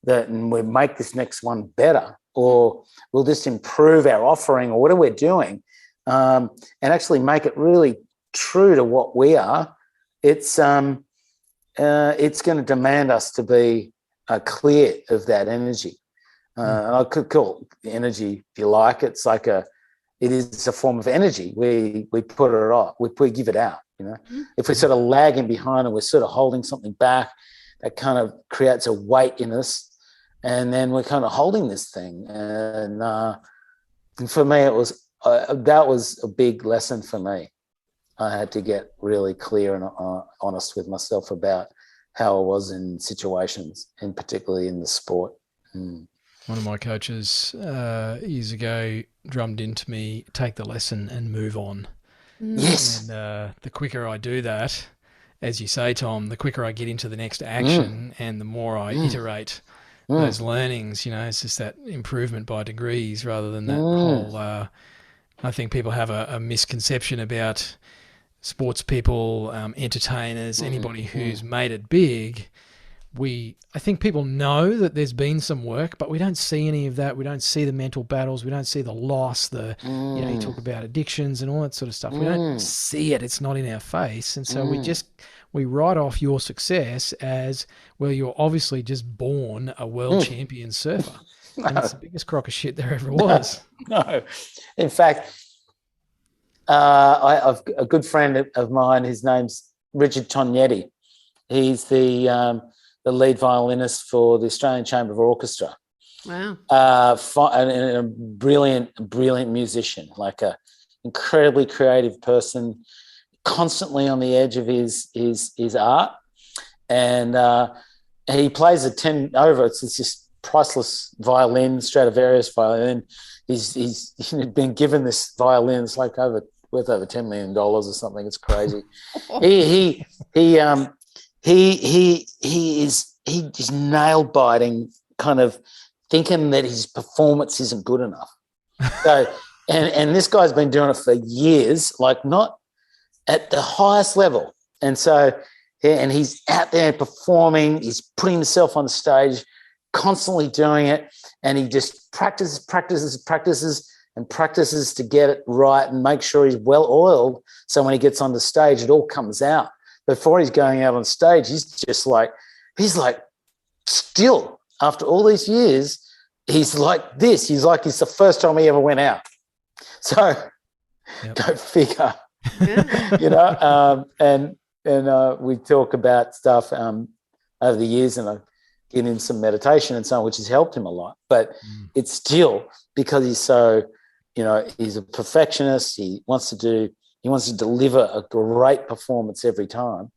and we make this next one better, or we'll just improve our offering or whatever we're doing, and actually make it really true to what we are. It's going to demand us to be clear of that energy. I could call it energy, if you like. It's like it is a form of energy. We put it off, we give it out. If we're sort of lagging behind and we're sort of holding something back, that kind of creates a weight in us, and then we're kind of holding this thing. And for me, that was a big lesson for me. I had to get really clear and honest with myself about how I was in situations, and particularly in the sport. One of my coaches years ago drummed into me, take the lesson and move on. Yes. And the quicker I do that, as you say, Tom, the quicker I get into the next action and the more I iterate those learnings, it's just that improvement by degrees rather than that whole, I think people have a misconception about sports people, entertainers, anybody who's made it big. I think people know that there's been some work, but we don't see any of that. We don't see the mental battles. We don't see the loss, you talk about addictions and all that sort of stuff. We don't see it. It's not in our face. And so we write off your success as, well, you're obviously just born a world champion surfer. And it's the biggest crock of shit there ever was. No. In fact, I've a good friend of mine, his name's Richard Tognetti. He's the lead violinist for the Australian Chamber of Orchestra. Wow. And a brilliant musician, like a incredibly creative person, constantly on the edge of his art. And he plays it's this priceless violin, Stradivarius violin. He's been given this violin. It's like worth over $10 million or something. It's crazy. He's nail biting, kind of thinking that his performance isn't good enough. So, and this guy's been doing it for years, like not at the highest level. And so, and he's out there performing. He's putting himself on the stage, constantly doing it, and he just practices to get it right and make sure he's well oiled. So when he gets on the stage, it all comes out. Before he's going out on stage, he's like still, after all these years, he's like this. He's like it's the first time he ever went out. So go figure. And we talk about stuff over the years, and I get in some meditation and so on, which has helped him a lot. But it's still because he's so, he's a perfectionist. He wants to deliver a great performance every time.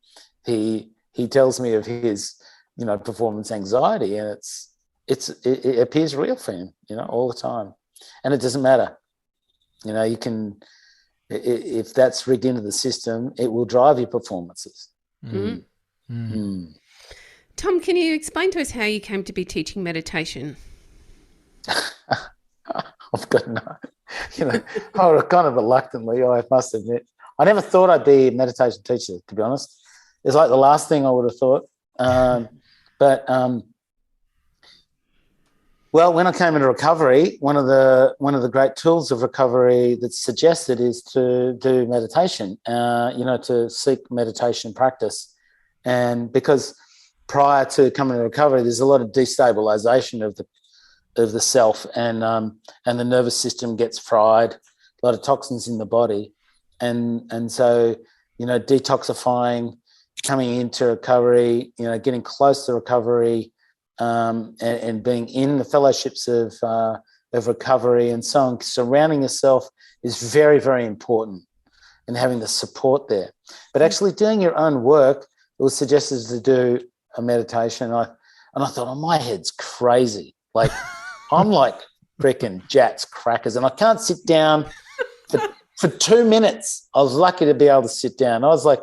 He tells me of his, performance anxiety, and it appears real for him, all the time. And it doesn't matter. You can, if that's rigged into the system, it will drive your performances. Tom, can you explain to us how you came to be teaching meditation? I've got no, kind of reluctantly, I must admit. I never thought I'd be a meditation teacher, to be honest. It's like the last thing I would have thought. Well, when I came into recovery, one of the great tools of recovery that's suggested is to do meditation, to seek meditation practice. And because prior to coming to recovery, there's a lot of destabilization of the self, and the nervous system gets fried, a lot of toxins in the body. And so, detoxifying, coming into recovery, getting close to recovery, and being in the fellowships of recovery and so on, surrounding yourself is very, very important, and having the support there. But actually doing your own work, it was suggested to do a meditation. And I thought, oh, my head's crazy. Like, I'm like freaking Jats crackers, and I can't sit down for 2 minutes. I was lucky to be able to sit down. I was like,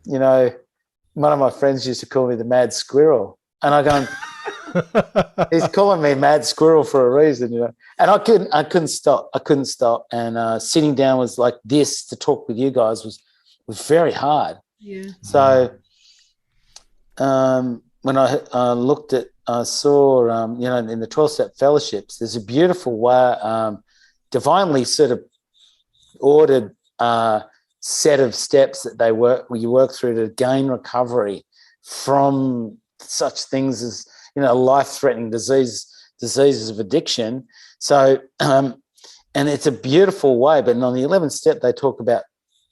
one of my friends used to call me the mad squirrel. And I go, he's calling me mad squirrel for a reason, And I couldn't stop. And sitting down was like this to talk with you guys was very hard. Yeah. So when I looked at, I saw, in the 12-step fellowships, there's a beautiful way, divinely sort of ordered set of steps that you work through to gain recovery from such things as, life-threatening diseases of addiction. So, and it's a beautiful way. But on the 11th step, they talk about,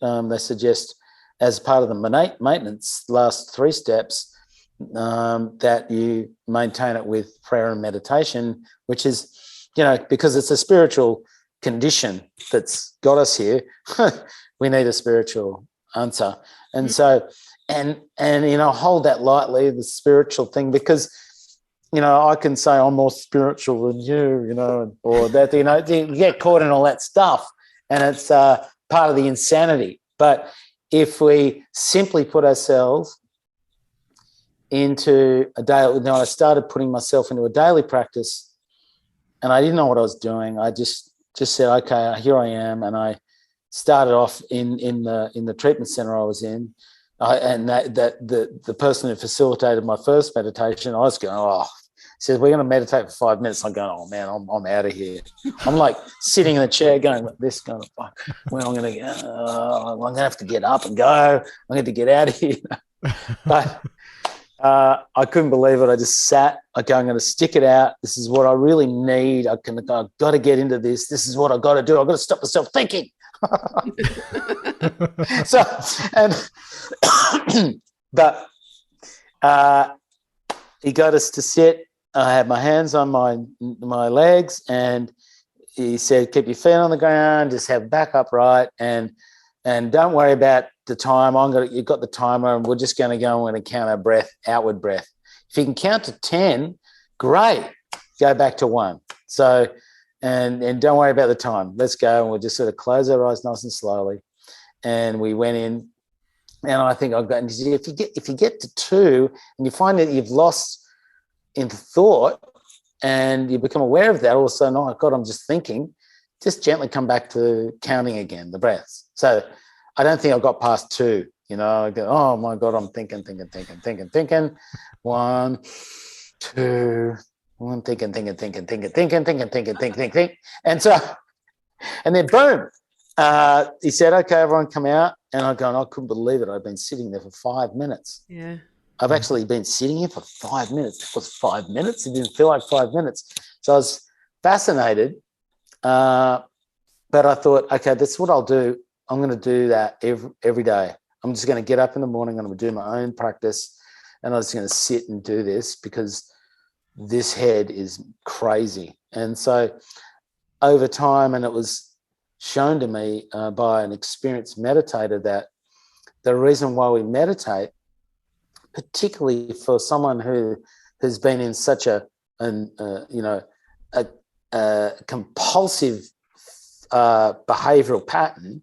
they suggest as part of the maintenance, last 3 steps, that you maintain it with prayer and meditation, which is, because it's a spiritual condition that's got us here. We need a spiritual answer. And so, and hold that lightly, the spiritual thing, because, I can say I'm more spiritual than you, or that, you get caught in all that stuff, and it's part of the insanity. But if we simply put ourselves into a daily, now I started putting myself into a daily practice, and I didn't know what I was doing. I just said, okay, here I am. And I started off in the treatment center I was in. And the person who facilitated my first meditation, I was going, he says, we're going to meditate for 5 minutes. I'm going, oh man, I'm out of here. I'm like sitting in the chair going like this, going, fuck, well, I'm going to have to get up and go. I'm going to get out of here. But I couldn't believe it. I just sat. I'm going to stick it out. This is what I really need. I've got to get into this. This is what I've got to do. I've got to stop myself thinking. But he got us to sit. I had my hands on my legs, and he said, keep your feet on the ground, just have back upright, and don't worry about the time. You've got the timer, and we're just going to go and count our breath, outward breath. If you can count to 10, great. Go back to 1. So, and don't worry about the time. Let's go. And we'll just sort of close our eyes nice and slowly. And we went in, and I think I've gotten, if you get to 2 and you find that you've lost in thought and you become aware of that, all of a sudden, oh God, I'm just thinking, just gently come back to counting again, the breaths. So I don't think I got past 2. I go, oh my God, I'm thinking. 1, 2, I'm thinking. And then boom, he said, okay, everyone come out. And I'm going, I couldn't believe it. I've been sitting there for 5 minutes. Yeah. I've actually been sitting here for 5 minutes. It was 5 minutes. It didn't feel like 5 minutes. So I was fascinated. But I thought, okay, that's what I'll do. I'm going to do that every day. I'm just going to get up in the morning. I'm going to do my own practice. And I'm just going to sit and do this because this head is crazy. And so over time, and it was shown to me by an experienced meditator that the reason why we meditate, particularly for someone who has been in such a compulsive behavioral pattern,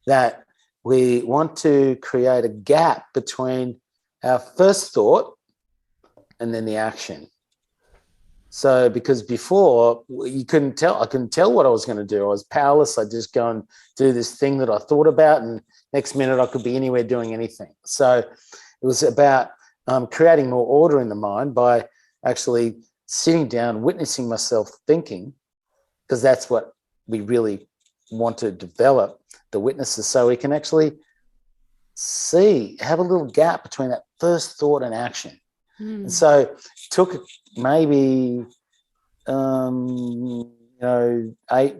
that we want to create a gap between our first thought and then the action. So because before I couldn't tell what I was going to do. I was powerless. I just go and do this thing that I thought about, and next minute I could be anywhere doing anything. So it was about creating more order in the mind by actually sitting down, witnessing myself thinking, because that's what we really want to develop, the witnesses, so we can actually have a little gap between that first thought and action. And so it took maybe 8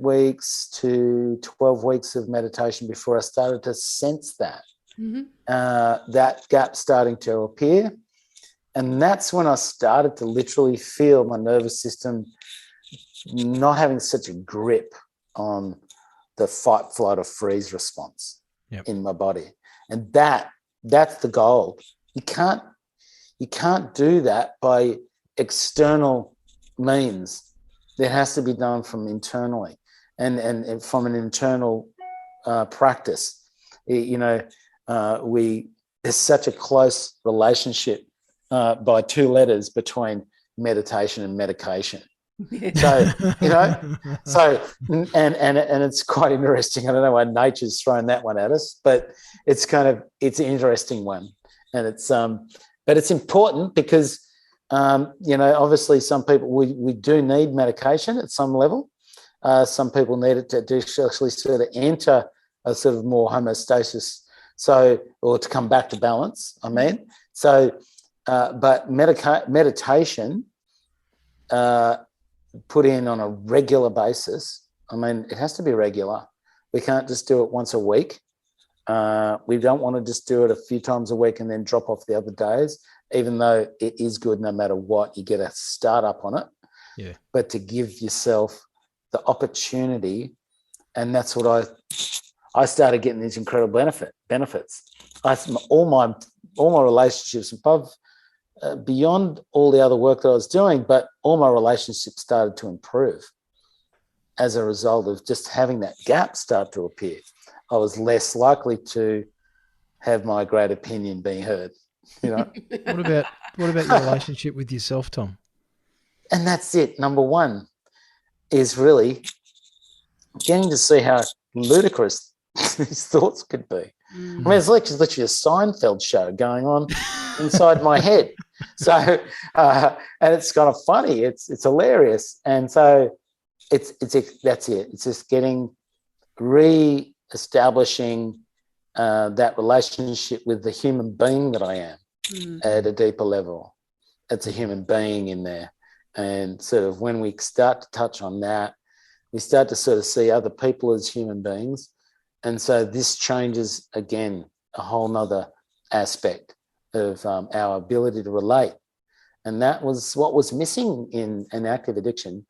weeks to 12 weeks of meditation before I started to sense that that gap starting to appear. And that's when I started to literally feel my nervous system not having such a grip on the fight, flight, or freeze response in my body. And that's the goal. You can't do that by external means. That has to be done from internally and from an internal practice. There's such a close relationship by 2 letters between meditation and medication. So, and it's quite interesting. I don't know why nature's thrown that one at us, but it's an interesting one. And it's, but it's important because, obviously some people, we do need medication at some level. Some people need it to actually sort of enter a sort of more homeostasis, or to come back to balance, but meditation put in on a regular basis, it has to be regular. We can't just do it once a week. We don't want to just do it a few times a week and then drop off the other days, even though it is good no matter what. You get a start up on it. Yeah. But to give yourself the opportunity, and that's what I started getting these incredible benefits. All my relationships above, beyond all the other work that I was doing, but all my relationships started to improve as a result of just having that gap start to appear. I was less likely to have my great opinion being heard, you know. What about your relationship with yourself, Tom? And that's it. Number one is really getting to see how ludicrous these thoughts could be. I mean, it's literally a Seinfeld show going on inside my head. So, and it's kind of funny. It's hilarious. And so that's it. It's just re-establishing that relationship with the human being that I am at a deeper level. It's a human being in there. And sort of when we start to touch on that, we start to sort of see other people as human beings. And so this changes, again, a whole nother aspect of our ability to relate. And that was what was missing in an active addiction.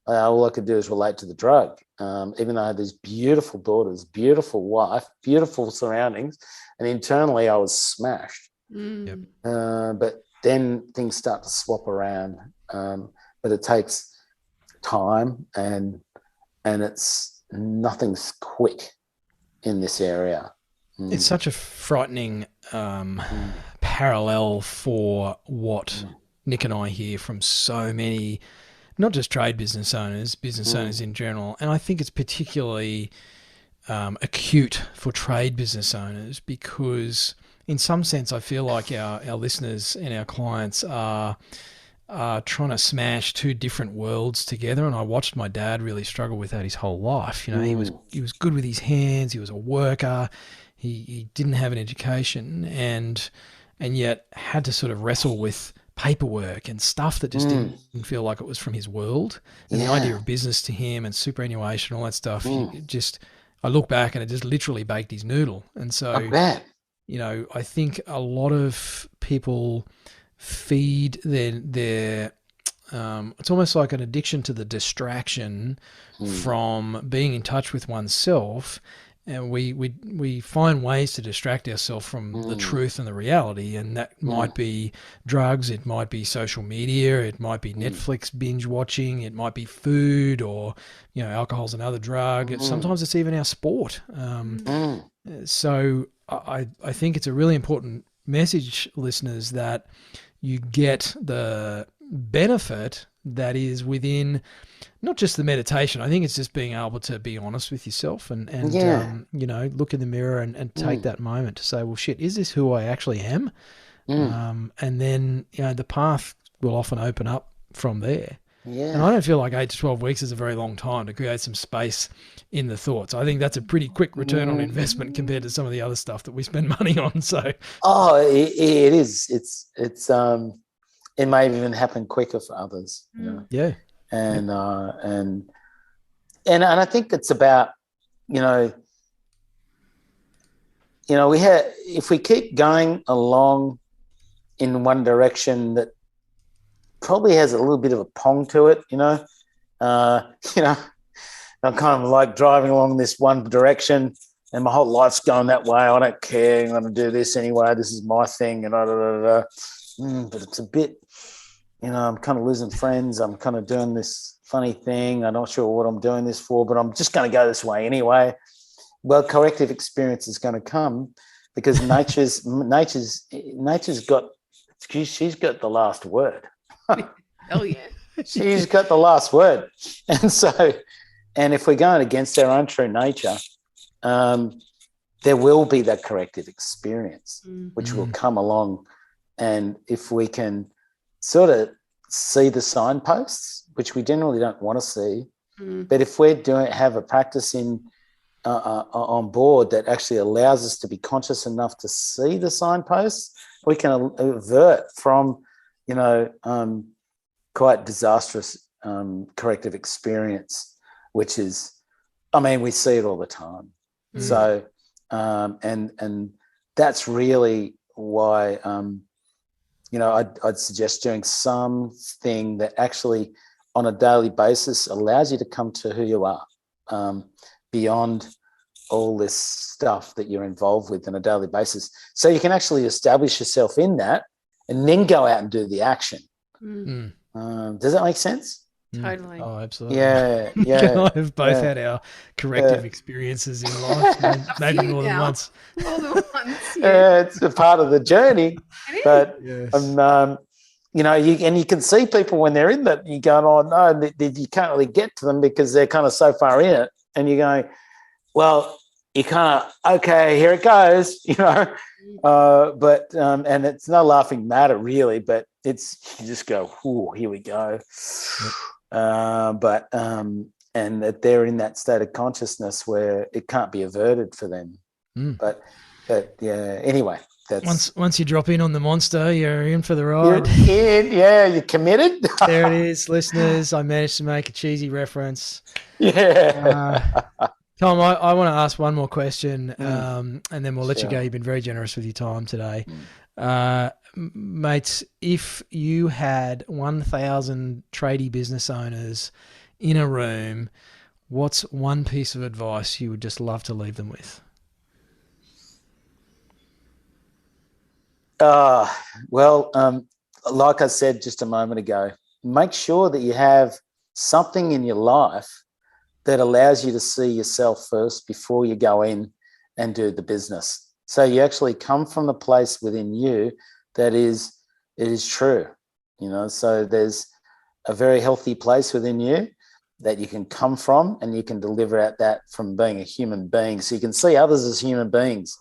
All I could do is relate to the drug. Even though I had these beautiful daughters, beautiful wife, beautiful surroundings, and internally I was smashed. But then things start to swap around. But it takes time, and nothing's quick in this area. It's such a frightening parallel for what Nick and I hear from so many, not just trade business owners in general. And I think it's particularly acute for trade business owners because in some sense I feel like our listeners and our clients are trying to smash two different worlds together. And I watched my dad really struggle with that his whole life. You know, he was good with his hands. He was a worker. He didn't have an education and yet had to sort of wrestle with paperwork and stuff that just didn't feel like it was from his world. And the idea of business to him and superannuation, all that stuff, I look back and it just literally baked his noodle. And so, you know, I think a lot of people feed their it's almost like an addiction to the distraction from being in touch with oneself, and we find ways to distract ourselves from the truth and the reality, and that might be drugs, it might be social media, it might be Netflix binge watching, it might be food, or you know, alcohol's another drug. Sometimes it's even our sport. So I think it's a really important message, listeners, that you get the benefit that is within not just the meditation. I think it's just being able to be honest with yourself and you know, look in the mirror and take that moment to say, well, shit, is this who I actually am? And then, you know, the path will often open up from there. And I don't feel like 8 to 12 weeks is a very long time to create some space in the thoughts. I think that's a pretty quick return on investment compared to some of the other stuff that we spend money on. So, it is. It's it may even happen quicker for others. You know? And I think it's about, if we keep going along in one direction that probably has a little bit of a pong to it, I'm kind of like driving along this one direction and my whole life's going that way. I don't care. I'm going to do this anyway. This is my thing. And but it's a bit, I'm kind of losing friends. I'm kind of doing this funny thing. I'm not sure what I'm doing this for, but I'm just going to go this way anyway. Well, corrective experience is going to come because nature's got, she's got the last word. Oh yeah. She's got the last word. And if we're going against our own true nature, there will be that corrective experience, which will come along. And if we can sort of see the signposts, which we generally don't want to see, but if we're have a practice on board that actually allows us to be conscious enough to see the signposts, we can avert from, quite disastrous corrective experience, which is, we see it all the time. So, and that's really why, I'd suggest doing something that actually on a daily basis allows you to come to who you are, beyond all this stuff that you're involved with on a daily basis. So you can actually establish yourself in that and then go out and do the action. Does that make sense? Totally. Oh, absolutely. Yeah, You and yeah. I have both had our corrective experiences in life, maybe more than once. More than once, yeah. It's a part of the journey. But Yes. you know, you can see people when they're in that. You going, oh no, you can't really get to them because they're kind of so far in it, and you're going, well, you kind of, okay, here it goes, you know. But and it's no laughing matter really, but it's, you just go, oh, here we go. Yep. And that they're in that state of consciousness where it can't be averted for them. But yeah, anyway, that's once you drop in on the monster, you're in for the ride. You're committed. There it is, listeners. I managed to make a cheesy reference. Yeah. Tom, I want to ask one more question, and then we'll let you go. You've been very generous with your time today. Mates, if you had 1,000 tradie business owners in a room, what's one piece of advice you would just love to leave them with? Well, like I said just a moment ago, make sure that you have something in your life that allows you to see yourself first before you go in and do the business. So you actually come from the place within you that it is true, you know. So there's a very healthy place within you that you can come from, and you can deliver out that from being a human being. So you can see others as human beings.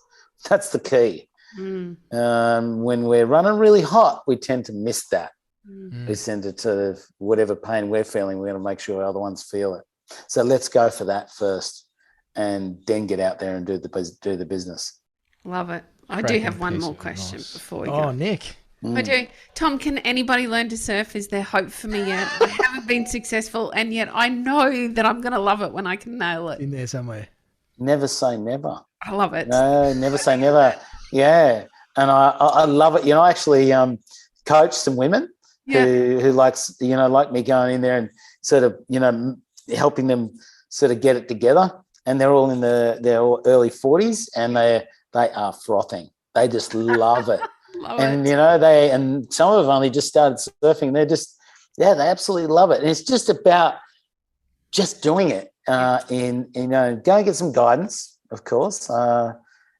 That's the key. When we're running really hot, we tend to miss that. We tend to whatever pain we're feeling, we're going to make sure other ones feel it. So let's go for that first, and then get out there and do the business. Love it. I do have one more question before we go. Oh, Nick. I do. Tom, can anybody learn to surf? Is there hope for me yet? I haven't been successful, and yet I know that I'm going to love it when I can nail it. In there somewhere. Never say never. I love it. No, never say never. Yeah. And I love it. You know, I actually coach some women who likes, you know, like me going in there and sort of, you know, helping them sort of get it together. And they're all in their early 40s, and they are frothing. They just love it. You know, and some of them only just started surfing. They're just, they absolutely love it. And it's just about just doing it. You know, go and get some guidance, of course.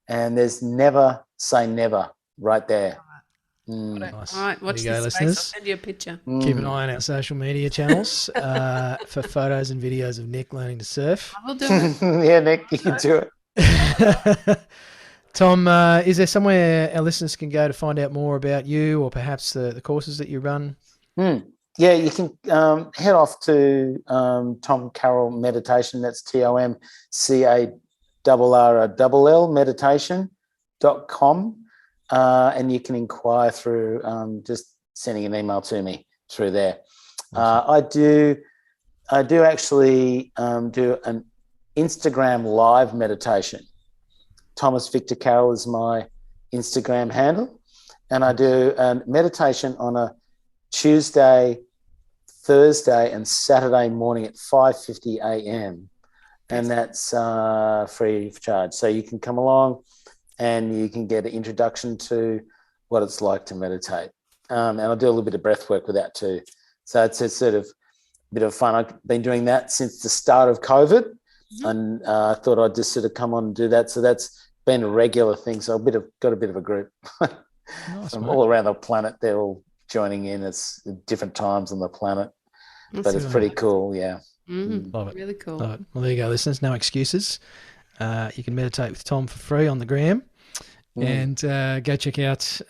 And there's never say never right there. Nice. All right, watch There you go, this space. listeners. I'll send you a picture. Keep an eye on our social media channels for photos and videos of Nick learning to surf. I will do it. Yeah, Nick, you can do it. Tom, is there somewhere our listeners can go to find out more about you, or perhaps the courses that you run? Yeah, you can head off to Tom Carroll Meditation. That's TOMCARRLL meditation.com. And you can inquire through just sending an email to me through there. I do actually do an Instagram live meditation. Thomas Victor Carroll is my Instagram handle, and I do a meditation on a Tuesday, Thursday, and Saturday morning at 5:50 a.m. and that's free of charge. So you can come along and you can get an introduction to what it's like to meditate. And I'll do a little bit of breath work with that too. So it's a sort of bit of fun. I've been doing that since the start of COVID, and I thought I'd just sort of come on and do that. So that's been a regular thing. So got a bit of a group from all around the planet. They're all joining in. It's different times on the planet, but it's pretty cool. Yeah. Love it. Really cool. Love it. Well, there you go, listeners. No excuses. You can meditate with Tom for free on the gram. And go check out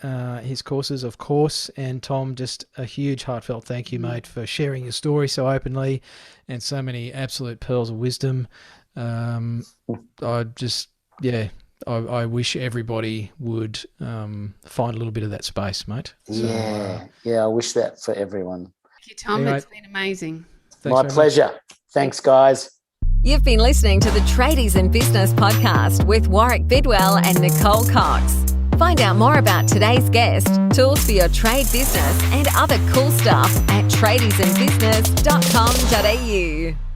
his courses, of course. And Tom, just a huge heartfelt thank you, mate, for sharing your story so openly and so many absolute pearls of wisdom. I wish everybody would find a little bit of that space, mate. So, I wish that for everyone. Thank you, Tom. It's been amazing. My pleasure. Thanks, guys. You've been listening to the Tradies in Business podcast with Warwick Bidwell and Nicole Cox. Find out more about today's guest, tools for your trade business, and other cool stuff at tradiesinbusiness.com.au.